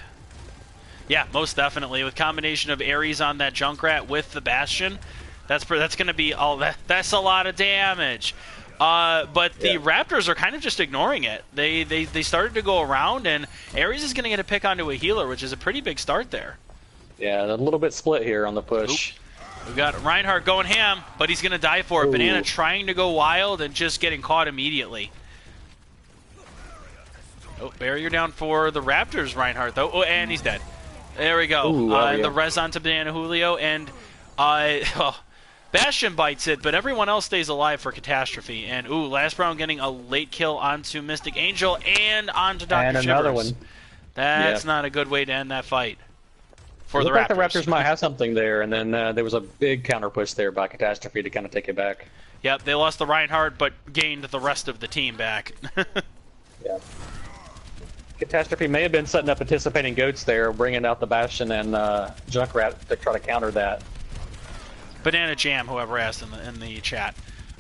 Yeah, most definitely. With combination of Ares on that Junkrat with the Bastion, that's going to be all that. That's a lot of damage. But the Raptors are kind of just ignoring it. They started to go around, and Ares is going to get a pick onto a healer, which is a pretty big start there. Yeah, a little bit split here on the push. Oop. We've got Reinhardt going ham, but he's going to die for it. Ooh. Banana trying to go wild and just getting caught immediately. Oh, barrier down for the Raptors, Reinhardt, though. Oh, and he's dead. There we go. Ooh, the res onto Banana Julio, and Bastion bites it, but everyone else stays alive for CATatstrophe. And last round getting a late kill onto Mystic Angel and onto Dr. And Shivers. another one. That's not a good way to end that fight for the Raptors. Like the Raptors might have something there, and then there was a big counter push there by CATatstrophe to kind of take it back. Yep, they lost the Reinhardt, but gained the rest of the team back. Yeah. CATatstrophe may have been setting up anticipating goats there, bringing out the Bastion and Junkrat to try to counter that. Banana Jam, whoever asked in the chat.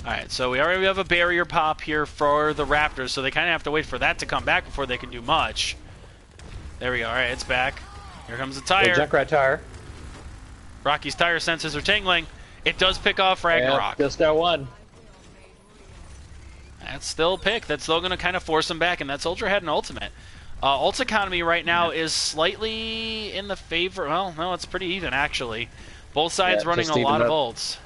All right, so we already have a barrier pop here for the Raptors, so they kind of have to wait for that to come back before they can do much. There we go. All right, it's back. Here comes the tire. The Junkrat tire. Rocky's tire senses are tingling. It does pick off Ragnarok. Just got one. That's still a pick. That's still going to kind of force him back, and that soldier had an ultimate. Ult's economy right now is slightly in the favor. Well, no, it's pretty even actually. Both sides Yeah, running just a lot even of up. ults.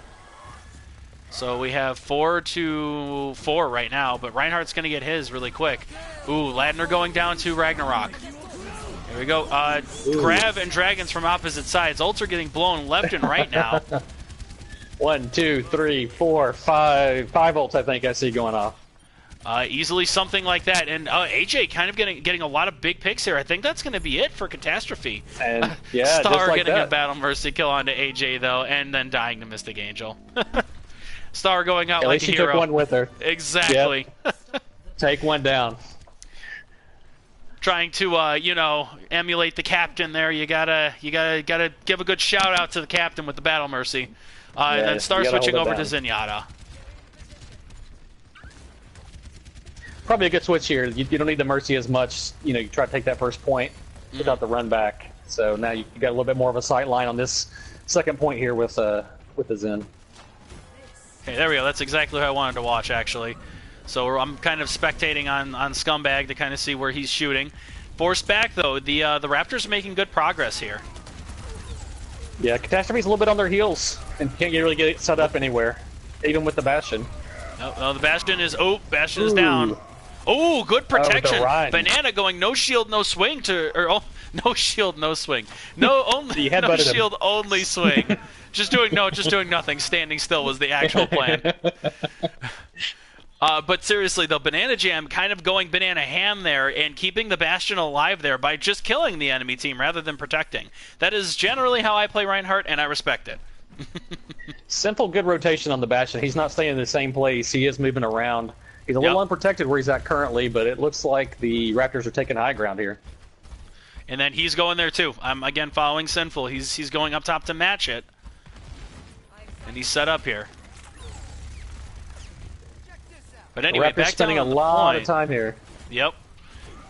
So we have 4-4 right now, but Reinhardt's going to get his really quick. Ooh, Ladner going down to Ragnarok. Here we go. Grav and Dragons from opposite sides. Ults are getting blown left and right now. 1, 2, 3, 4, 5. 5 ults, I think I see going off. Easily something like that. And AJ kind of getting a lot of big picks here. I think that's going to be it for CATatstrophe. And yeah, Star just like getting that. a Battle Mercy kill onto AJ, though, and then dying to Mystic Angel. Star going out At like least a she hero. took one with her. Exactly. Yep. Take one down. Trying to, you know, emulate the captain there. You gotta give a good shout out to the captain with the Battle Mercy. And then Star you gotta switching hold it over to down. Zenyatta. Probably a good switch here. You don't need the Mercy as much. You know, you try to take that first point without the run back. So now you got a little bit more of a sight line on this second point here with the Zen. Okay, there we go. That's exactly what I wanted to watch, actually. So I'm kind of spectating on Scumbag to kind of see where he's shooting. Forced back, though. The Raptors are making good progress here. Yeah, CATastrophe's a little bit on their heels and can't really get it set up anywhere, even with the Bastion. No, the Bastion is... Oh, Bastion is down. Oh, good protection. run. Banana going no shield, no swing to... Or, oh, no shield, no swing. No, only, You no headbutted him. shield, only swing. just doing nothing. Standing still was the actual plan. But seriously, though, Banana Jam kind of going banana ham there and keeping the Bastion alive there by just killing the enemy team rather than protecting. That is generally how I play Reinhardt, and I respect it. Simple, good rotation on the Bastion. He's not staying in the same place. He is moving around. He's a little unprotected where he's at currently, but it looks like the Raptors are taking high ground here. And then he's going there, too. I'm, again, following Sinful. He's going up top to match it. And he's set up here. But anyway, the Raptors back spending down a to the lot point. of time here. Yep.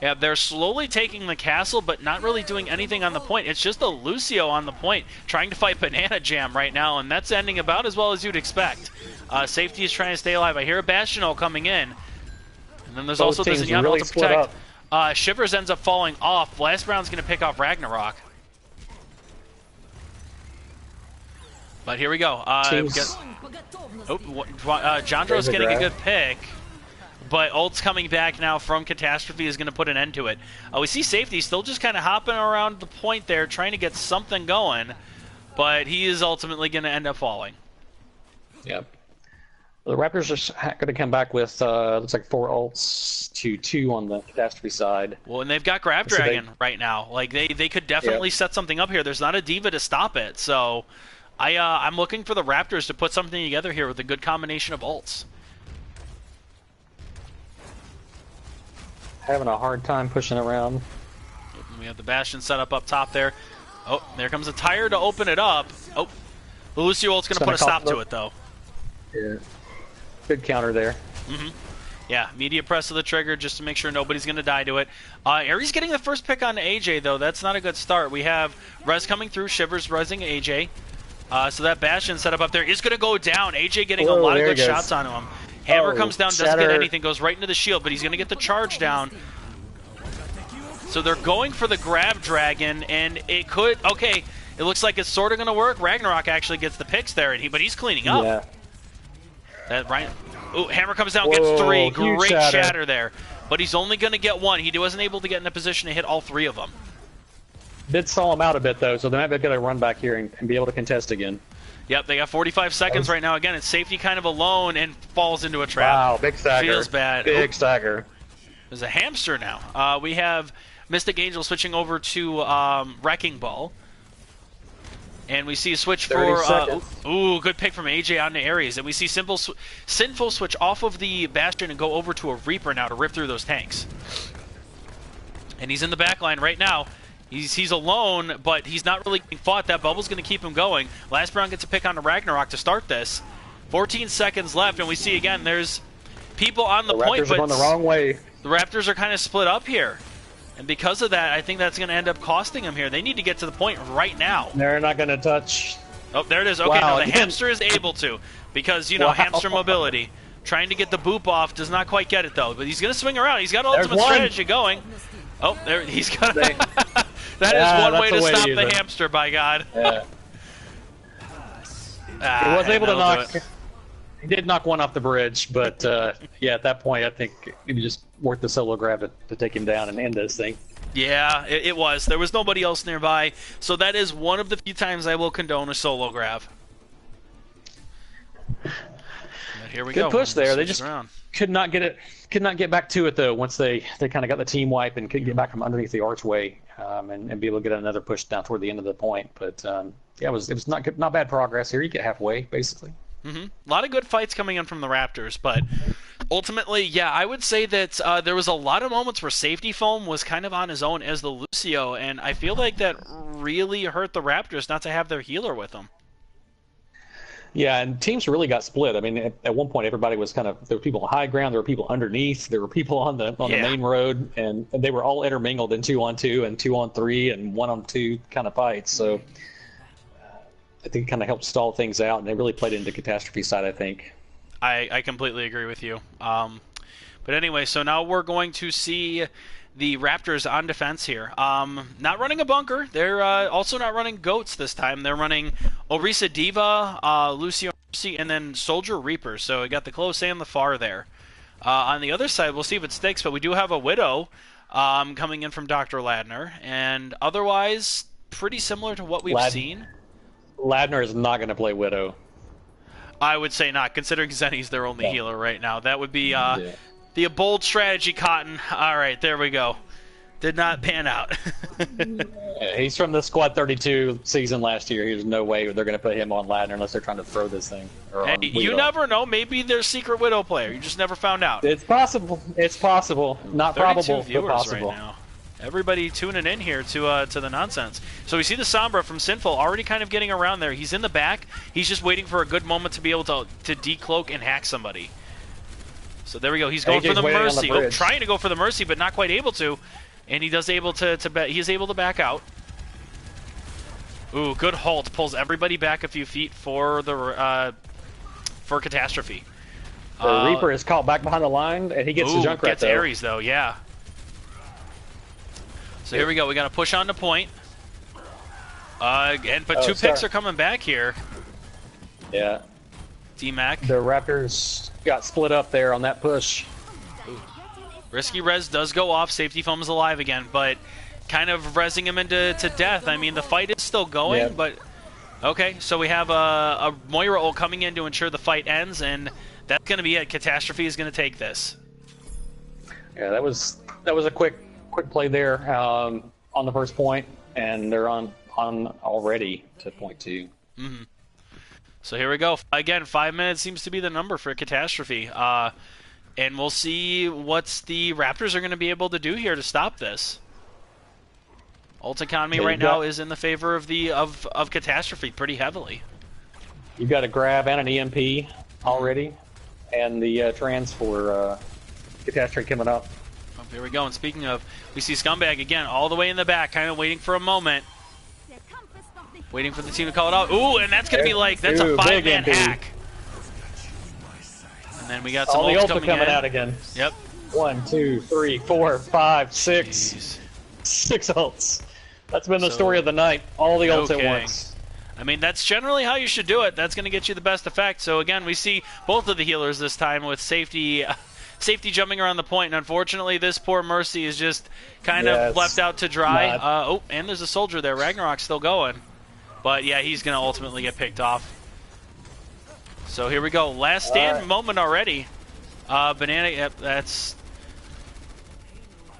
Yeah, they're slowly taking the castle, but not really doing anything on the point. It's just a Lucio on the point, trying to fight Banana Jam right now, and that's ending about as well as you'd expect. Safety is trying to stay alive. I hear a Bastion coming in. And then there's Both also the teams Zenyatta really to split protect. Shivers ends up falling off. Last round's going to pick off Ragnarok. But here we go. Jandro's getting a good pick. But ult's coming back now from CATastrophe is going to put an end to it. We see Safety still just kind of hopping around the point there, trying to get something going. But he is ultimately going to end up falling. Yep. The Raptors are going to come back with, looks like 4 ults to 2 on the CATastrophe side. Well, and they've got Grab Dragon right now. Like, they could definitely set something up here. There's not a Diva to stop it. So I'm looking for the Raptors to put something together here with a good combination of ults. Having a hard time pushing around. We have the Bastion set up top there. Oh, there comes a tire to open it up. Oh, the Lucio ult's going to put a stop to it, though. Yeah. Good counter there. Yeah, media press of the trigger just to make sure nobody's going to die to it. Ares getting the first pick on AJ, though. That's not a good start. We have Rez coming through, Shivers resing AJ. So that Bastion setup up there is going to go down. AJ getting a lot of good shots onto him. Hammer comes down, doesn't get anything, goes right into the shield, but he's going to get the charge down. So they're going for the Grab Dragon, and it could... Okay, it looks like it's sort of going to work. Ragnarok actually gets the picks there, but he's cleaning up. Yeah. That right. Ooh, Hammer comes down, gets 3. Great shatter there. But he's only going to get 1. He wasn't able to get in a position to hit all 3 of them. Did stall him out a bit, though, so they might be able to run back here and be able to contest again. Yep, they got 45 seconds right now. Again, it's Safety kind of alone and falls into a trap. Wow, big stagger. Feels bad. Big stagger. There's a hamster now. We have Mystic Angel switching over to Wrecking Ball. And we see a switch for... ooh, good pick from AJ onto Ares. And we see Sinful switch off of the Bastion and go over to a Reaper now to rip through those tanks. And he's in the back line right now. He's alone, but he's not really getting fought. That bubble's going to keep him going. Last round gets a pick on the Ragnarok to start this. 14 seconds left, and we see again there's people on the point, Raptors are going the wrong way. The Raptors are kind of split up here. And because of that, I think that's going to end up costing them here. They need to get to the point right now. They're not going to touch. Oh, there it is. Okay, Wow, now the hamster is able to, because, you know, hamster mobility. Trying to get the boop off, does not quite get it, though. But he's going to swing around. He's got ultimate strategy going. Oh, there he's got. They- That is Yeah, one that's way the to way to stop use the it. hamster. By God. Yeah. Ah, He was able to that'll knock. do it. He did knock one off the bridge, but yeah, at that point, I think it was just worth the solo grab to take him down and end this thing. Yeah, it was. There was nobody else nearby, so that is one of the few times I will condone a solo grab. But here we go. Good push there. They Switch just it around. could not get it. Could not get back to it though. Once they kind of got the team wipe and couldn't get back from underneath the archway and be able to get another push down toward the end of the point. But yeah, it was not good, not bad progress here. You get halfway basically. A lot of good fights coming in from the Raptors, but ultimately, yeah, I would say that there was a lot of moments where Safety Foam was kind of on his own as the Lucio, and I feel like that really hurt the Raptors not to have their healer with them. Yeah, and teams really got split. I mean, at one point, everybody was kind of there were people on high ground, there were people underneath, there were people on the main road, and they were all intermingled in 2-on-2 and 2-on-3 and 1-on-2 kind of fights. So I think it kind of helped stall things out, and they really played into CATatstrophe side, I think. I completely agree with you. But anyway, so now we're going to see the Raptors on defense here. Not running a bunker. They're also not running goats this time. They're running Orisa Diva, Lucio Mercy, and then Soldier Reaper. So we got the close and the far there. On the other side, we'll see if it sticks, but we do have a Widow coming in from Dr. Ladner. And otherwise, pretty similar to what we've seen. Ladner is not going to play Widow. I would say not, considering Zenny's their only healer right now. That would be the bold strategy, Cotton. All right, there we go. Did not pan out. He's from the Squad 32 season last year. There's no way they're going to put him on Ladner unless they're trying to throw this thing. Hey, you never know. Maybe they're secret Widow player. You just never found out. It's possible. It's possible. Not 32 probable, but viewers possible. right now. Everybody tuning in here to the nonsense. So we see the Sombra from Sinful already kind of getting around there. He's in the back. He's just waiting for a good moment to be able to decloak and hack somebody. So there we go. He's going AJ's for the waiting on Mercy. the bridge. Trying to go for the Mercy, but not quite able to. And he is able to back out. Ooh, good halt. Pulls everybody back a few feet for the for CATatstrophe. The Reaper is caught back behind the line, and he gets the Junkrat, gets though. Ares, though, yeah. So here we go. We got to push on to point. But two picks are coming back here. Yeah. D-Mac. The Raptors got split up there on that push. Risky Res does go off. Safety Foam is alive again, but kind of resing him into death. I mean, the fight is still going, but... Okay, so we have a Moira ult coming in to ensure the fight ends, and that's going to be it. CATatstrophe is going to take this. Yeah, that was a quick play there on the first point, and they're on already to point 2. Mm-hmm. So here we go. Again, 5 minutes seems to be the number for CATatstrophe. And we'll see what the Raptors are going to be able to do here to stop this. Ult economy right now is in the favor of CATatstrophe pretty heavily. You've got a grab and an EMP already, and the trans for CATatstrophe coming up. Oh, here we go. And speaking of, we see Scumbag again all the way in the back, kind of waiting for a moment. Waiting for the team to call it out. Ooh, and that's going to be like, that's a 5-man hack. And then we got some all the ults ults coming out again. Yep. 1, 2, 3, 4, 5, 6. Jeez. 6 ults. That's been the story of the night. All the ults at Okay. once. I mean, that's generally how you should do it. That's going to get you the best effect. So again, we see both of the healers this time with safety jumping around the point. And unfortunately, this poor Mercy is just kind of left out to dry. Oh, and there's a soldier there. Ragnarok's still going. But yeah, he's going to ultimately get picked off. So here we go. Last stand moment already. Banana, yep, that's...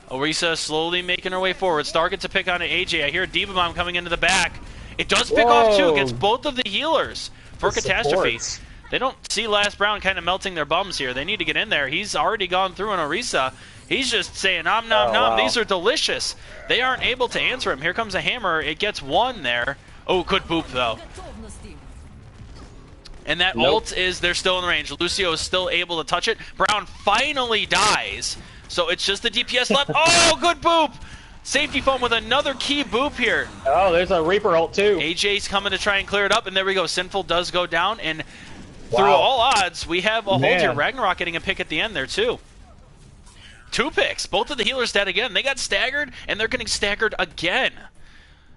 Orisa slowly making her way forward. Star gets a pick on AJ. I hear Diva Bomb coming into the back. It does pick off too. Gets both of the healers for CATatstrophe. They don't see Last Brown kind of melting their bums here. They need to get in there. He's already gone through an Orisa. He's just saying, nom, nom, nom. These are delicious. They aren't able to answer him. Here comes a hammer. It gets one there. Oh, good boop, though. And that ult is, they're still in range. Lucio is still able to touch it. Brown finally dies. So it's just the DPS left. Oh, good boop! Safety Foam with another key boop here. Oh, there's a Reaper ult, too. AJ's coming to try and clear it up, and there we go. Sinful does go down, and through all odds, we have a hold here. Ragnarok getting a pick at the end there, too. 2 picks. Both of the healers dead again. They got staggered, and they're getting staggered again.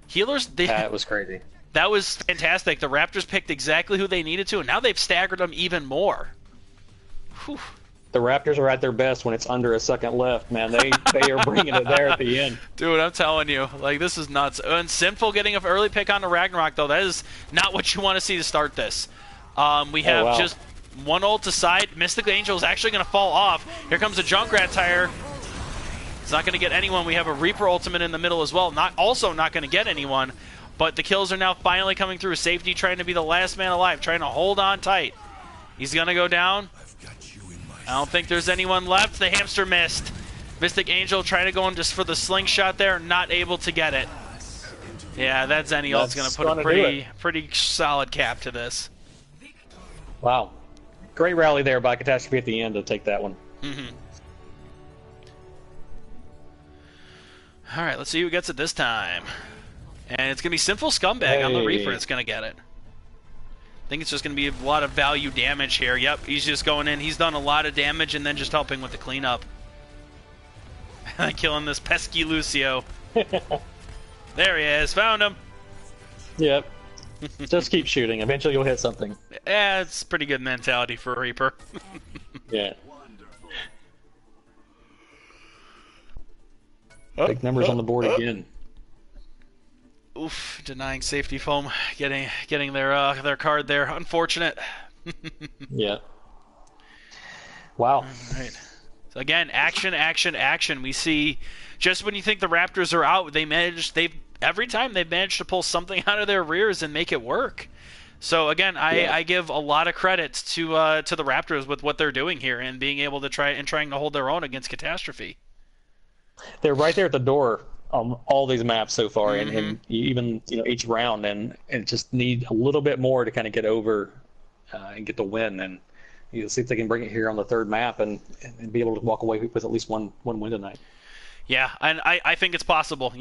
Healers, That was crazy. that was fantastic. The Raptors picked exactly who they needed to, and now they've staggered them even more. Whew. The Raptors are at their best when it's under a second left, man. They are bringing it there at the end. Dude, I'm telling you, like, this is nuts. And Sinful getting an early pick on the Ragnarok, though, that is not what you want to see to start this. We have just one ult aside. Mystic Angel is actually going to fall off. Here comes a Junkrat tire. It's not going to get anyone. We have a Reaper ultimate in the middle as well. Also not going to get anyone. But the kills are now finally coming through. Safety trying to be the last man alive, trying to hold on tight. He's going to go down. I don't think there's anyone left. The hamster missed. Mystic Angel trying to go in just for the slingshot there, not able to get it. Yeah, that Zenny ult's going to put a pretty solid cap to this. Wow. Great rally there by CATatstrophe at the end to take that one. All right, let's see who gets it this time. And it's going to be Sinful Scumbag on the Reaper that's going to get it. I think it's just going to be a lot of value damage here. Yep, he's just going in. He's done a lot of damage and then just helping with the cleanup. Killing this pesky Lucio. There he is. Found him. Yep. Just keep shooting. Eventually you'll hit something. Yeah, it's pretty good mentality for a Reaper. Yeah. Big numbers on the board again. Oof, denying safety foam, getting their card there. Unfortunate. Yeah. Wow. All right. So again, action. We see just when you think the Raptors are out, every time they've managed to pull something out of their rears and make it work. So again, I give a lot of credit to the Raptors with what they're doing here and being able to trying to hold their own against CATatstrophe. They're right there at the door on all these maps so far, and even each round, and just need a little bit more to kind of get over and get the win, and see if they can bring it here on the third map and be able to walk away with at least one win tonight. Yeah, and I think it's possible.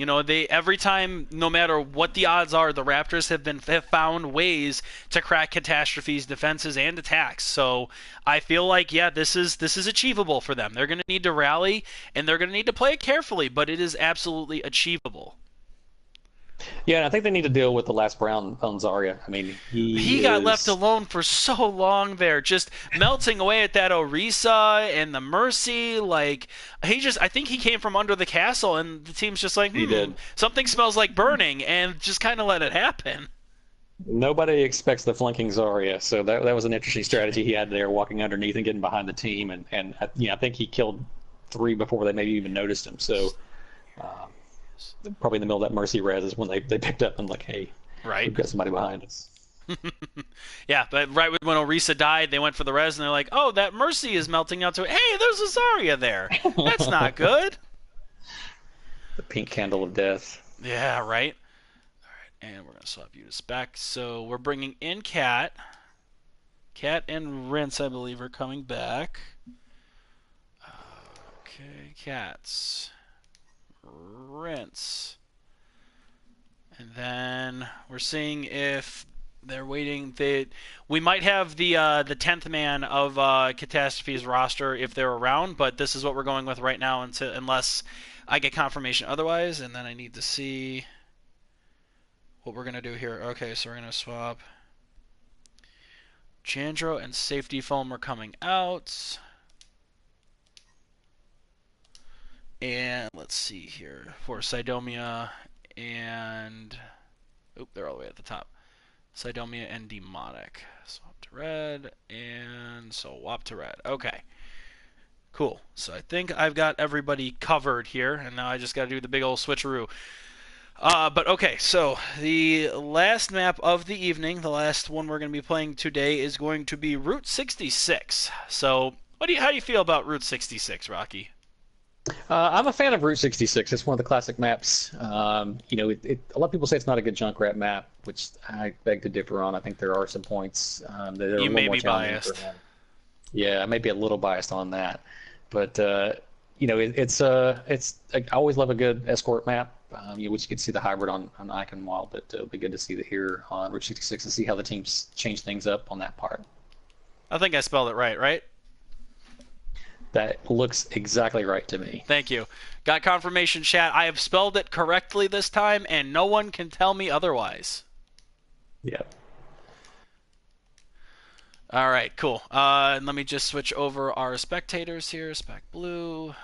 Every time, no matter what the odds are, the Raptors have found ways to crack CATastrophe's defenses and attacks. So I feel like, this is achievable for them. They're going to need to rally, and they're going to need to play it carefully, but it is absolutely achievable. Yeah, and I think they need to deal with the last Brown on Zarya. I mean, he got left alone for so long there, just melting away at that Orisa and the Mercy. Like, I think he came from under the castle, and the team's just like, he did. Something smells like burning, and just kind of let it happen. Nobody expects the flanking Zarya, so that was an interesting strategy he had there, walking underneath and getting behind the team, and I think he killed 3 before they maybe even noticed him. So. Probably in the middle of that Mercy res is when they picked up and like, hey, we've got somebody behind us. Yeah, but right when Orisa died, they went for the res, and they're like, oh, that Mercy is melting out to it. Hey, there's a Zarya there. That's not good. The pink candle of death. Yeah, right. All right, and we're going to swap you to Spec. So we're bringing in Cat. Cat and Rinse, I believe, are coming back. Okay, Cats. Rinse. And then we're seeing if they're waiting. We might have the 10th man of CATastrophe's roster if they're around, but this is what we're going with right now unless I get confirmation otherwise, and then I need to see what we're going to do here. Okay, so we're going to swap. Chandro and Safety Foam are coming out. And let's see here for Sidomia and they're all the way at the top. Sidomia and Demonic. Swap to red and swap to red. Okay. Cool. So I think I've got everybody covered here, and now I just got to do the big old switcheroo. But okay, so the last map of the evening, the last one we're going to be playing today is going to be Route 66. So how do you feel about Route 66, Rocky? I'm a fan of Route 66. It's one of the classic maps. A lot of people say it's not a good Junkrat map, which I beg to differ on. I think there are some points that are you may be biased. Yeah, I may be a little biased on that, but I always love a good escort map. Which you can see the hybrid on Icon Wild, but it'll be good to see it here on Route 66 and see how the teams change things up on that part. I think I spelled it right? That looks exactly right to me. Thank you. Got confirmation, chat. I have spelled it correctly this time, and no one can tell me otherwise. Yep. All right, cool. And let me just switch over our spectators here. Spec blue.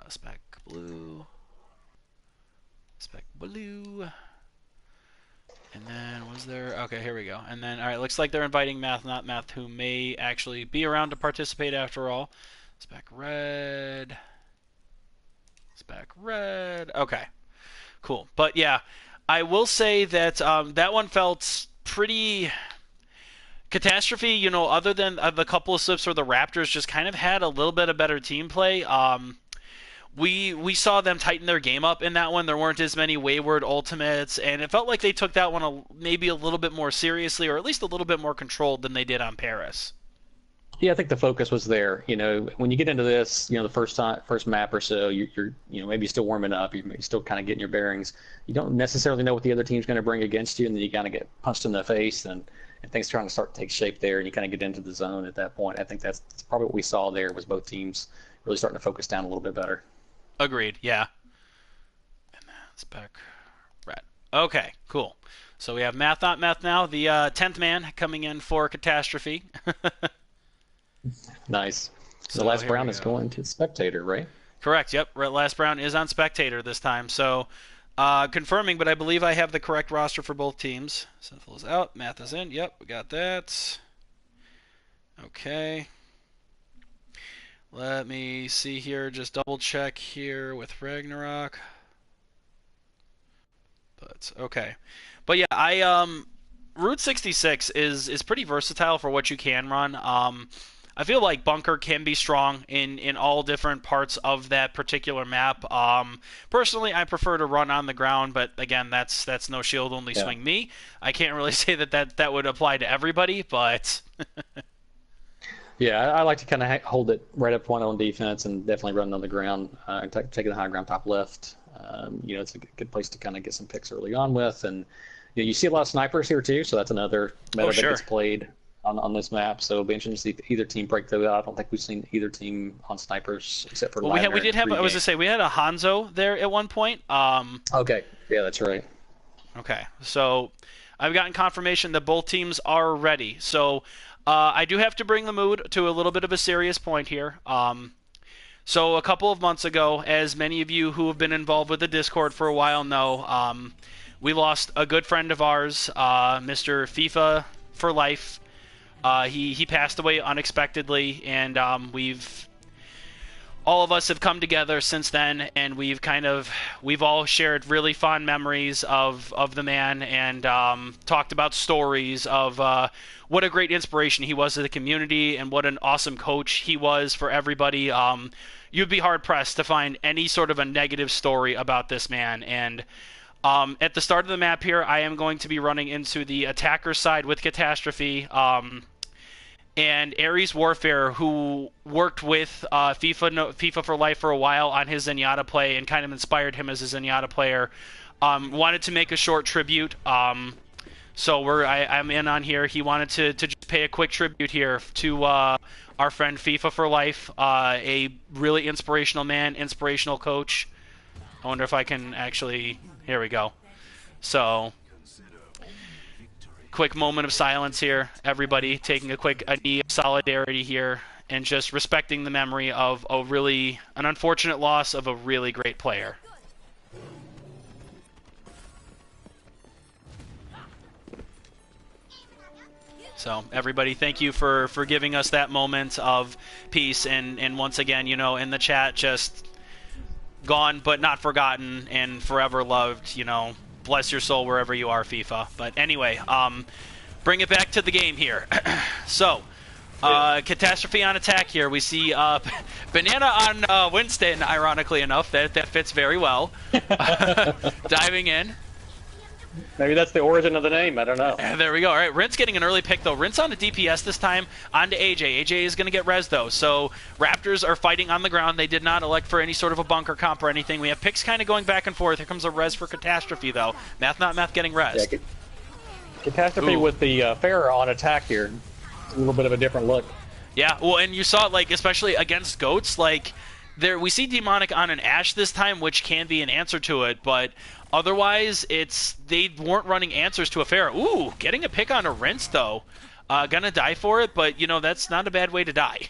Spec blue. Spec blue. And then, was there... Okay, here we go. And then, all right, looks like they're inviting Math Not Math, who may actually be around to participate after all. Spec red. Spec red. Okay, cool. But yeah, I will say that that one felt pretty... CATatstrophe, you know, other than the couple of slips where the Raptors just kind of had a little bit of better team play, we saw them tighten their game up in that one. There weren't as many wayward ultimates, and it felt like they took that one maybe a little bit more seriously, or at least a little bit more controlled than they did on Paris. Yeah, I think the focus was there. You know, when you get into this, you know, the first map or so, you're you know, maybe still warming up, you're still kind of getting your bearings. You don't necessarily know what the other team's going to bring against you, and then you kind of get punched in the face, and things trying to start to take shape there, and you kind of get into the zone at that point. I think that's probably what we saw there, was both teams really starting to focus down a little bit better. Agreed, yeah. And that's back red. Okay, cool. So we have Math Not Math now, the 10th man coming in for CATatstrophe. Nice. So So the last here brown we is go. going to Spectator, right? Correct, yep. Last Brown is on Spectator this time. So confirming, but I believe I have the correct roster for both teams. Synthil is out, Math is in. Yep, we got that. Okay. Let me see here, just double check here with Ragnarok. But okay. But yeah, Route 66 is pretty versatile for what you can run. I feel like Bunker can be strong in all different parts of that particular map. Personally, I prefer to run on the ground, but again, that's no shield, only swing me. I can't really say that would apply to everybody, but Yeah, I like to kind of hold it right up front on defense and definitely run on the ground, taking the high ground top left. You know, it's a good place to kind of get some picks early on with, and you know, you see a lot of snipers here too, so that's another meta that sure. gets played on this map. So it'll be interesting to see either team break those out. I don't think we've seen either team on snipers except for. Well, we did have. I was to say we had a Hanzo there at one point. Okay, yeah, that's right. Okay, so I've gotten confirmation that both teams are ready. So I do have to bring the mood to a little bit of a serious point here. So a couple of months ago, as many of you who have been involved with the Discord for a while know, we lost a good friend of ours, Mr. FIFA for life. He passed away unexpectedly, and all of us have come together since then, and we've all shared really fond memories of the man, and talked about stories of what a great inspiration he was to the community, and what an awesome coach he was for everybody. You'd be hard pressed to find any sort of a negative story about this man. And at the start of the map here, I am going to be running into the attacker side with CATatstrophe. And Ares Warfare, who worked with FIFA for Life for a while on his Zenyatta play and kind of inspired him as a Zenyatta player, wanted to make a short tribute. So I'm in on here. He wanted to just pay a quick tribute here to our friend FIFA for Life, a really inspirational man, inspirational coach. I wonder if I can actually... Here we go. So... quick moment of silence here. Everybody taking a knee of solidarity here and just respecting the memory of an unfortunate loss of a really great player. So everybody, thank you for giving us that moment of peace, and once again, you know, in the chat, just gone but not forgotten and forever loved, you know. Bless your soul wherever you are, FIFA. But anyway, bring it back to the game here. So, CATatstrophe on attack here. We see Banana on Winston, ironically enough. That fits very well. Diving in. Maybe that's the origin of the name. I don't know. There we go. All right, Rince getting an early pick, though. Rince on the DPS this time, on to AJ. AJ is going to get res, though. So Raptors are fighting on the ground. They did not elect for any sort of a bunker comp or anything. We have picks kind of going back and forth. Here comes a res for CATatstrophe, though. Math Not Math getting res. CATatstrophe with the Pharah on attack here. A little bit of a different look. Yeah, well, and you saw it, like, especially against goats, like, we see demonic on an Ashe this time, which can be an answer to it, but otherwise they weren't running answers to a Pharah. Ooh, getting a pick on a Rinse though. Gonna die for it, but that's not a bad way to die.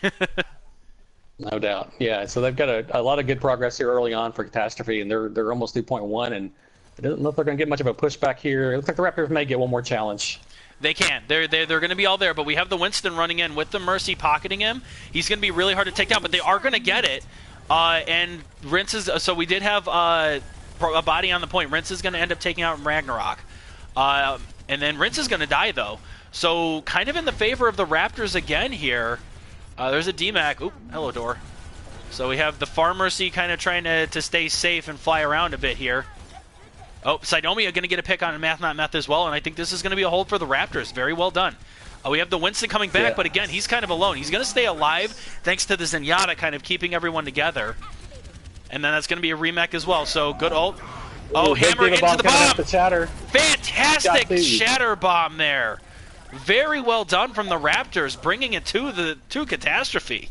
No doubt. Yeah, so they've got a lot of good progress here early on for CATatstrophe, and they're almost 2.1, and it doesn't look like they're going to get much of a pushback here. It looks like the Raptors may get one more challenge. They can. They're going to be all there, but we have the Winston running in with the Mercy pocketing him. He's going to be really hard to take down, but they are going to get it. And Rinse is... So we did have a body on the point. Rinse is going to end up taking out Ragnarok. And then Rinse is going to die, though. So kind of in the favor of the Raptors again here. There's a DMAC. Oop, hello, door. So we have the Pharmercy kind of trying to stay safe and fly around a bit here. Oh, Sidomia going to get a pick on Math Not Meth as well, and I think this is going to be a hold for the Raptors. Very well done. We have the Winston coming back, but again, he's kind of alone. He's going to stay alive thanks to the Zenyatta kind of keeping everyone together. And then that's going to be a remech as well, so good ult. Oh, hammer into the bomb! Fantastic shatter bomb there. Very well done from the Raptors, bringing it to CATatstrophe.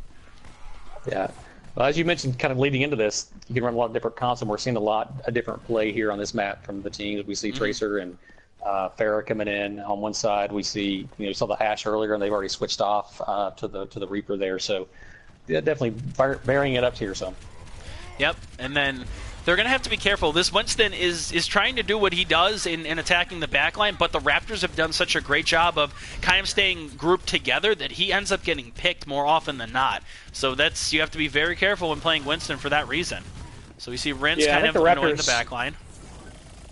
Yeah. Well, as you mentioned, kind of leading into this, you can run a lot of different comps, and we're seeing a different play here on this map from the teams. We see Tracer and Pharah coming in on one side. We see, you saw the Ashe earlier, and they've already switched off to the Reaper there. So, yeah, definitely varying it up here some. Yep, and then they're going to have to be careful. This Winston is trying to do what he does in attacking the backline, but the Raptors have done such a great job of kind of staying grouped together that he ends up getting picked more often than not. So you have to be very careful when playing Winston for that reason. So we see Rinse kind of annoying the backline.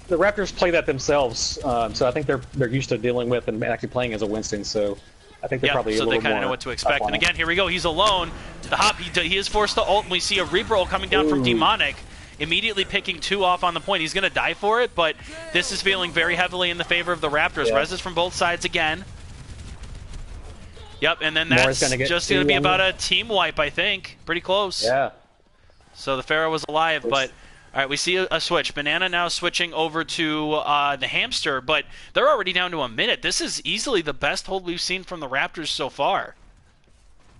The Raptors play that themselves, so I think they're used to dealing with and actually playing as a Winston, so I think they're probably a little more... So they kind of know what to expect. And again, here we go. He's alone. The hop, he is forced to ult, and we see a Reaper ult coming down from Demonic. Immediately picking 2 off on the point. He's going to die for it, but this is feeling very heavily in the favor of the Raptors. Yeah. Reses from both sides again. Yep, and then that's just going to be about a team wipe, I think. Pretty close. Yeah. So the Pharah was alive, but... All right, we see a switch. Banana now switching over to the Hamster, but they're already down to a minute. This is easily the best hold we've seen from the Raptors so far.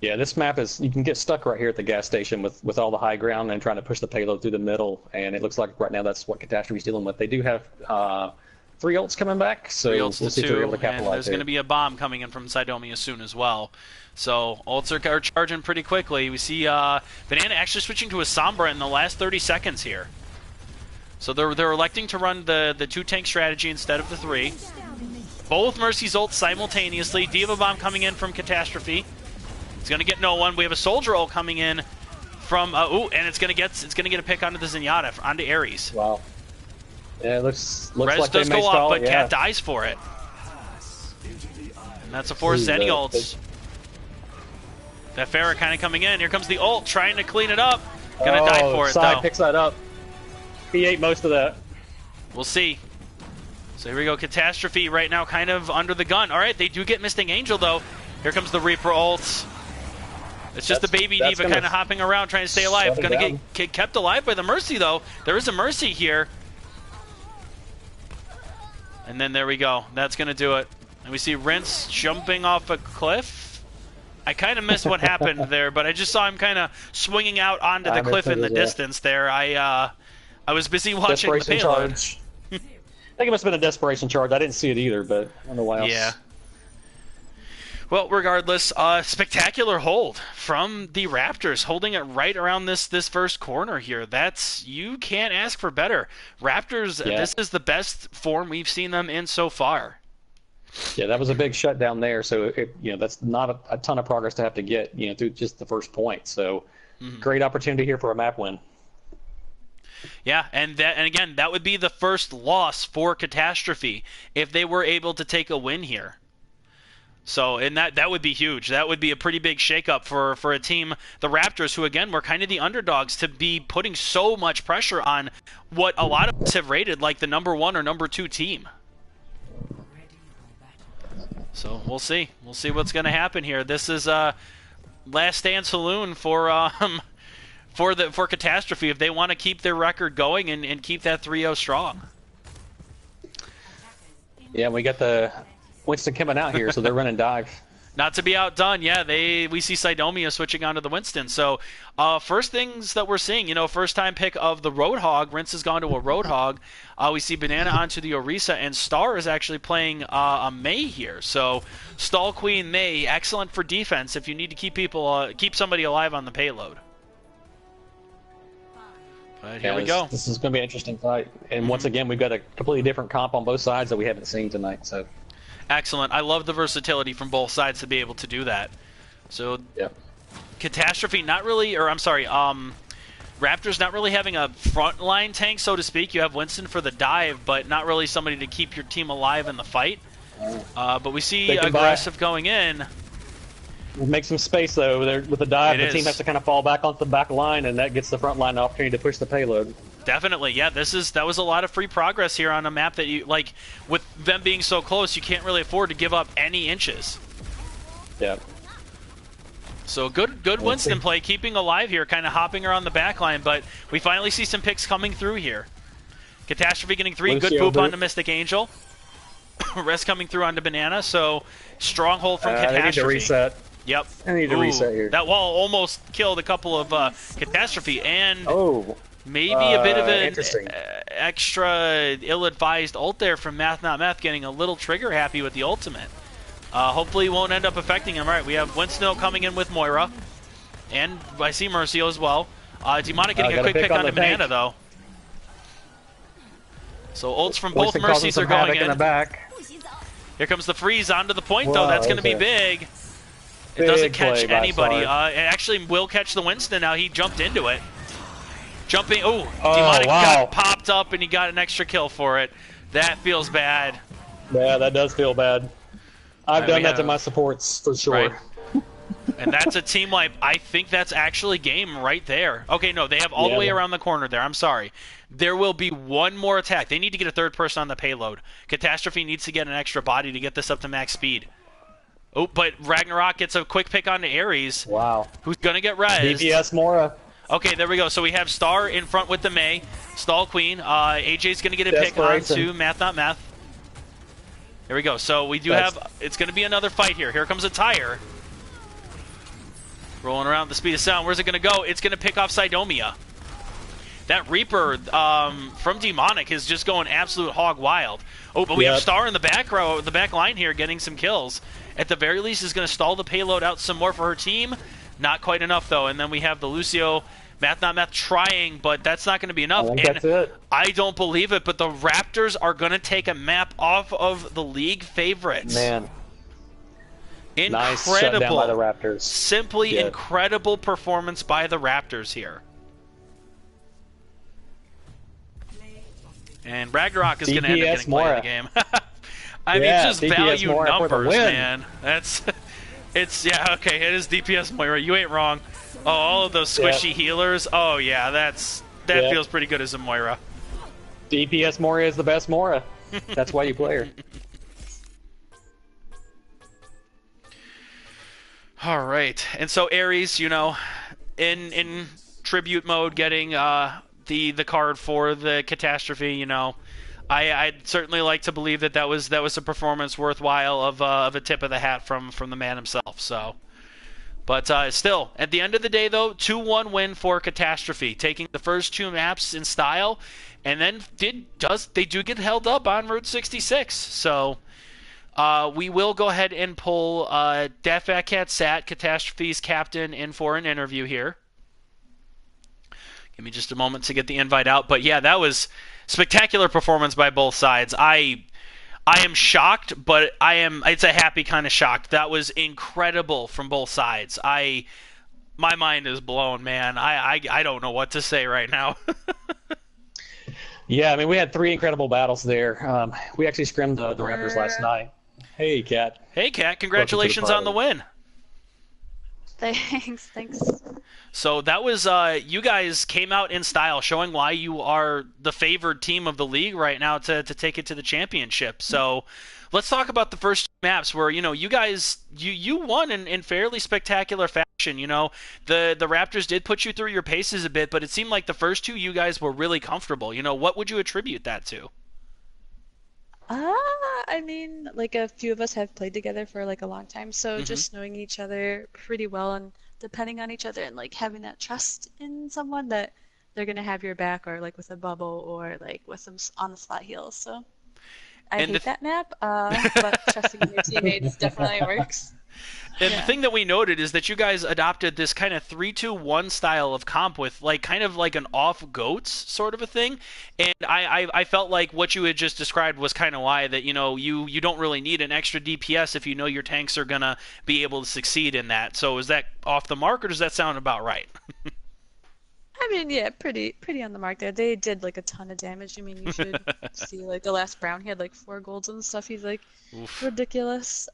Yeah, this map is, you can get stuck right here at the gas station with all the high ground and trying to push the payload through the middle, and it looks like right now that's what CATastrophe's dealing with. They do have 3 ults coming back, so we'll see if they're able to capitalize. And there's going to be a bomb coming in from Sidomia soon as well. So ults are charging pretty quickly. We see Banana actually switching to a Sombra in the last 30 seconds here. So they're electing to run the 2 tank strategy instead of the 3. Both Mercy's ults simultaneously. Diva Bomb coming in from CATastrophe. It's gonna get no one. We have a Soldier ult coming in from and it's gonna get a pick onto the Zenyatta, onto Ares. Wow. Yeah, it looks Res like does they may go stall, off, but Cat dies for it. And that's a 4 Zenny ults. That Pharah kind of coming in. Here comes the ult, trying to clean it up. Gonna die for it though. Picks that up. He ate most of that. We'll see. So here we go, CATastrophe right now kind of under the gun. All right, they do get Misting Angel though. Here comes the Reaper ult. It's just the baby Diva kind of hopping around trying to stay alive. Gonna get kept alive by the Mercy though. There is a Mercy here. And then there we go. That's gonna do it. And we see Rinse jumping off a cliff. I kind of missed what happened there, but I just saw him kind of swinging out onto the cliff in the distance there. I was busy watching the payload. I think it must have been a desperation charge. I didn't see it either, but I don't know why else. Yeah. Well, regardless, spectacular hold from the Raptors, holding it right around this first corner here. You can't ask for better. Raptors, This is the best form we've seen them in so far. Yeah, that was a big shutdown there. So that's not a ton of progress to have to get through just the first point. So great opportunity here for a map win. Yeah, and again, that would be the first loss for CATastrophe if they were able to take a win here. So, and that would be huge. That would be a pretty big shakeup for a team, the Raptors, who again were kind of the underdogs, to be putting so much pressure on what a lot of us have rated like the number 1 or number 2 team. So we'll see. We'll see what's going to happen here. This is last stand saloon for CATastrophe if they want to keep their record going and keep that 3-0 strong. Yeah, we got the Winston coming out here, so they're running dive. Not to be outdone, yeah. We see Sidomia switching onto the Winston. So, first things that we're seeing, first time pick of the Roadhog. Rince has gone to a Roadhog. We see Banana onto the Orisa, and Star is actually playing a Mei here. So, Stall Queen Mei, excellent for defense if you need to keep somebody alive on the payload. But here we go. This is going to be an interesting fight, and once again, we've got a completely different comp on both sides that we haven't seen tonight. So. Excellent. I love the versatility from both sides to be able to do that. So, yep. CATatstrophe not really, or I'm sorry, Raptors not really having a frontline tank, so to speak. You have Winston for the dive, but not really somebody to keep your team alive in the fight. But we see aggressive going in. We'll make some space, though. With the dive, the team has to kind of fall back onto the back line, and that gets the front line the opportunity to push the payload. Definitely, yeah. That was a lot of free progress here on a map that you with them being so close, you can't really afford to give up any inches. Yeah. So good Winston play, keeping alive here, kind of hopping around the back line, but we finally see some picks coming through here. CATatstrophe getting 3, good boop onto Mystic Angel. Rest coming through onto Banana, so stronghold from CATatstrophe. I need to reset. Yep. I need to reset here. That wall almost killed a couple of CATatstrophe, and maybe a bit of an extra ill-advised ult there from Math Not Math, getting a little trigger happy with the ultimate. Hopefully it won't end up affecting him. All right, we have Winston coming in with Moira, and I see Mercio as well. Demonic getting a quick pick onto Banana, though. So ults from both Mercies are going in. The back. Here comes the freeze onto the point, though. That's going to be big. It doesn't catch anybody. It actually will catch the Winston now. He jumped into it. Jumping. Oh, Demonic got popped up, and he got an extra kill for it. That feels bad. Yeah, that does feel bad. I've done that to my supports, for sure. Right. And that's a team wipe. I think that's actually game right there. Okay, no, they have all the way around the corner there. I'm sorry. There will be one more attack. They need to get a third person on the payload. CATatstrophe needs to get an extra body to get this up to max speed. Oh, but Ragnarok gets a quick pick onto Ares. Wow. Who's going to get rezzed. DPS Mora. Okay, there we go. So we have Star in front with the Mei. Stall Queen. AJ's going to get a pick onto Math Not Math. There we go. So we do have... It's going to be another fight here. Here comes a tire. Rolling around the speed of sound. Where's it going to go? It's going to pick off Sidomia. That Reaper from Demonic is just going absolute hog wild. Oh, but we have Star in the back row, the back line here, getting some kills. At the very least, is going to stall the payload out some more for her team. Not quite enough, though. And then we have the Lucio, Math Not Math trying, but that's not going to be enough. That's it. I don't believe it, but the Raptors are going to take a map off of the league favorites. Man. Incredible. Nice shutdown by the Raptors. Simply incredible performance by the Raptors here. And Ragnarok is going to end up getting played in the game. I mean, just DPS value Moira numbers, man. It is DPS Moira. You ain't wrong. Oh, all of those squishy healers. Oh, yeah, that feels pretty good as a Moira. DPS Moira is the best Moira. That's why you play her. All right, and so Ares, in tribute mode, getting the card for the CATatstrophe, I'd certainly like to believe that was a performance worthwhile of a tip of the hat from the man himself. So, but still, at the end of the day, though, 2-1 win for CATatstrophe, taking the first 2 maps in style, and then they do get held up on Route 66. So, we will go ahead and pull CATsat, CATastrophe's captain, in for an interview here. Give me just a moment to get the invite out. But yeah, that was spectacular performance by both sides. I am shocked, but it's a happy kind of shocked. That was incredible from both sides. My mind is blown, man. I don't know what to say right now. Yeah, I mean, we had 3 incredible battles there. We actually scrimmed the Raptors last night. Hey, Cat. Hey, Cat. Congratulations on the win. Thanks. So that was you guys came out in style, showing why you are the favored team of the league right now to take it to the championship. So let's talk about the first 2 maps where you guys you won in fairly spectacular fashion. The Raptors did put you through your paces a bit, but it seemed like the first 2 you guys were really comfortable. What would you attribute that to? I mean, like a few of us have played together for like a long time, so Hmm. just knowing each other pretty well and depending on each other and like having that trust in someone that they're gonna have your back or like with a bubble or like with some on the spot heals. So I And hate that map, but trusting in your teammates definitely works. And the Yeah. thing that we noted is that you guys adopted this kind of 3-2-1 style of comp with like kind of like an off goats sort of a thing. And I felt like what you had just described was kind of why that you don't really need an extra DPS if you know your tanks are gonna be able to succeed in that. So is that off the mark or does that sound about right? I mean, yeah, pretty on the mark there. They did like a ton of damage. I mean, you should see like the last Brown, he had like 4 golds and stuff. He's like Oof. ridiculous.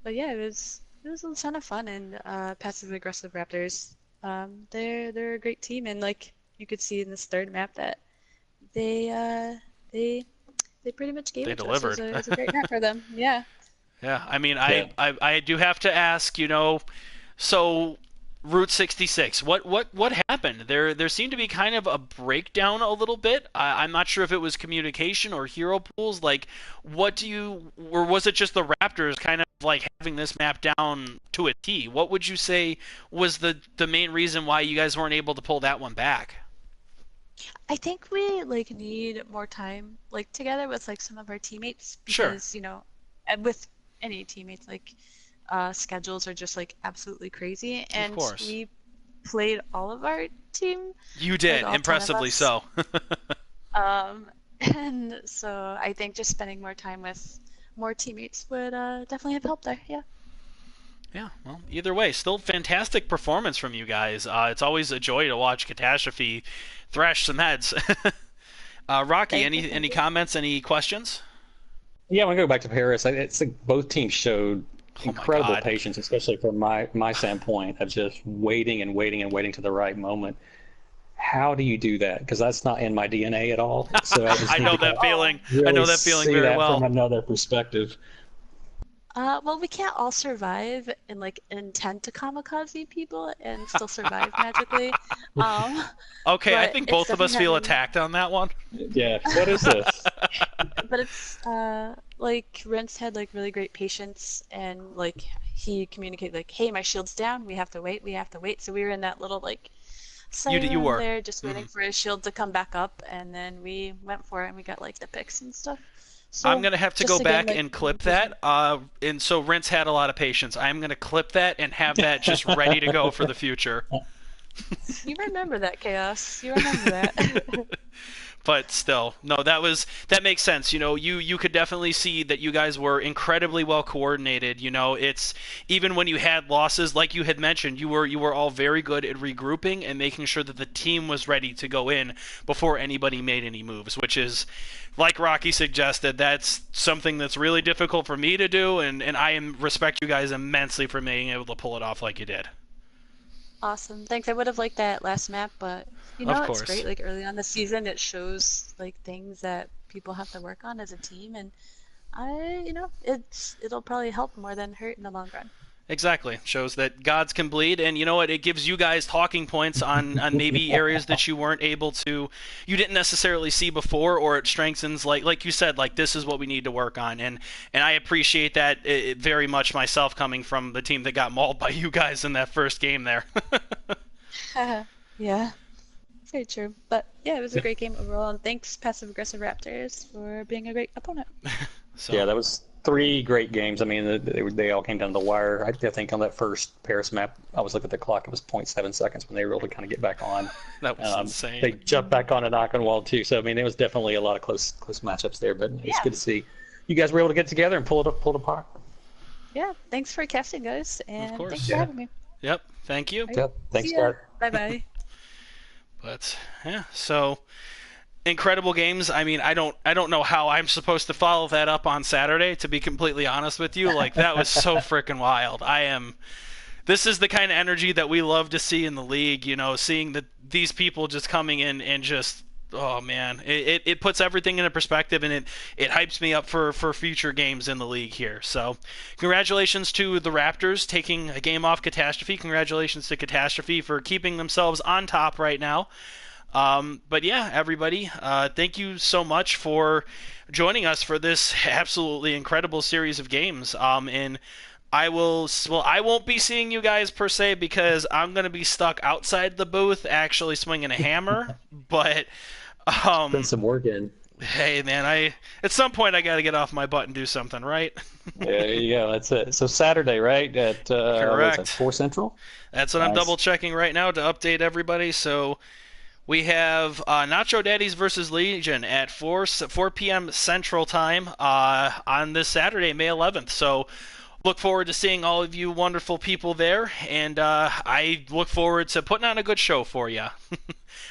But yeah, it was a ton of fun and passive aggressive Raptors. They're a great team and like you could see in this third map that they they they pretty much gave They it to us. It was delivered. a great map for them. Yeah. Yeah, I mean, Yeah. I do have to ask, so Route 66, what happened? There seemed to be kind of a breakdown a little bit. I'm not sure if it was communication or hero pools. Like, or was it just the Raptors kind of like having this map down to a T? What would you say was the main reason why you guys weren't able to pull that one back? I think we like need more time like together with like some of our teammates Sure, because, and with any teammates like schedules are just like absolutely crazy of and course. we played all of our team, You like did, all 10 of impressively us. so. Um, and so I think just spending more time with more teammates would definitely have helped there. Yeah. Yeah, well, either way, still fantastic performance from you guys. It's always a joy to watch CATatstrophe thrash some heads. Rocky, Thank you, any thank you. comments, any questions? Yeah, when I go back to Paris, it's like both teams showed Oh my incredible God. patience, especially from my standpoint of just waiting and waiting and waiting to the right moment. How do you do that? Because that's not in my DNA at all. So I just I need know to kind that of feeling. Oh. I really know that feeling see very that from well. another perspective. Well, we can't all survive and like intend to kamikaze people and still survive magically. Um, Okay, I but think it's both of us definitely feel having, attacked on that one. Yeah, what is this? but it's like Rents had like really great patience and like he communicated like, hey, my shield's down. We have to wait. We have to wait. So we were in that little like You siren were. there, just Hmm. waiting for his shield to come back up, and then we went for it and we got like the picks and stuff. I'm So gonna have to go just again back like and clip communication. that. And so Rince had a lot of patience. I'm gonna clip that and have that just ready to go for the future. You remember that chaos. You remember that. But still, no, that makes sense. You could definitely see that you guys were incredibly well coordinated. It's even when you had losses, like you had mentioned, you were all very good at regrouping and making sure that the team was ready to go in before anybody made any moves, which is, like Rocky suggested, that's something that's really difficult for me to do, and respect you guys immensely for being able to pull it off like you did. Awesome. Thanks. I would have liked that last map, but Of it's great. course. Like early on the season, it shows like things that people have to work on as a team, and it'll probably help more than hurt in the long run. Exactly. Shows that gods can bleed, and you know what? It gives you guys talking points on maybe areas that you didn't necessarily see before, or it strengthens, like you said, like this is what we need to work on, and I appreciate that very much myself, coming from the team that got mauled by you guys in that first game there. Yeah, very true. But yeah, it was a great game overall, and thanks, Passive Aggressive Raptors, for being a great opponent. Yeah, So that was 3 great games. I mean, they all came down to the wire. I think on that first Paris map, I was looking at the clock. It was zero point 0.7 seconds when they were able to kind of get back on. that was They insane. jumped back on a knock on wall too. So I mean, it was definitely a lot of close matchups there. But it's Yeah, good to see you guys were able to get together and pull it apart. yeah. Thanks for casting, guys, Of and thanks course. for Yeah. having me. Yep. Thank you. All right, Yep. Thanks, see ya. Scott. Bye bye. But yeah, so incredible games. I mean, I don't know how I'm supposed to follow that up on Saturday, to be completely honest with you. Like, that was so freaking wild. This is the kind of energy that we love to see in the league, seeing these people just coming in and just, oh man, it puts everything into perspective, and it hypes me up for future games in the league here. So congratulations to the Raptors taking a game off CATatstrophe. Congratulations to CATatstrophe for keeping themselves on top right now. But yeah, everybody, thank you so much for joining us for this absolutely incredible series of games. And I won't be seeing you guys per se because I'm going to be stuck outside the booth actually swinging a hammer. But, Putting um, some work in. hey, man, at some point I got to get off my butt and do something, right? There you go. That's it. So Saturday, right? At what is that? Correct. 4 Central. That's what I'm double Nice. checking right now to update everybody. So we have Nacho Daddies versus Legion at 4 p.m. Central Time on this Saturday, May 11th. So look forward to seeing all of you wonderful people there, and I look forward to putting on a good show for you.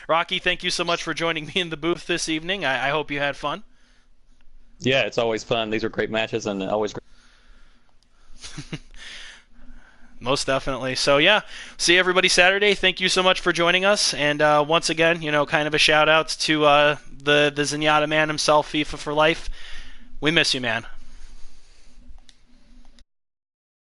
Rocky, thank you so much for joining me in the booth this evening. I hope you had fun. Yeah, it's always fun. These are great matches and always great. Most definitely. So yeah, see everybody Saturday. Thank you so much for joining us. And once again, kind of a shout out to the Zenyatta man himself, FIFA for life. We miss you, man.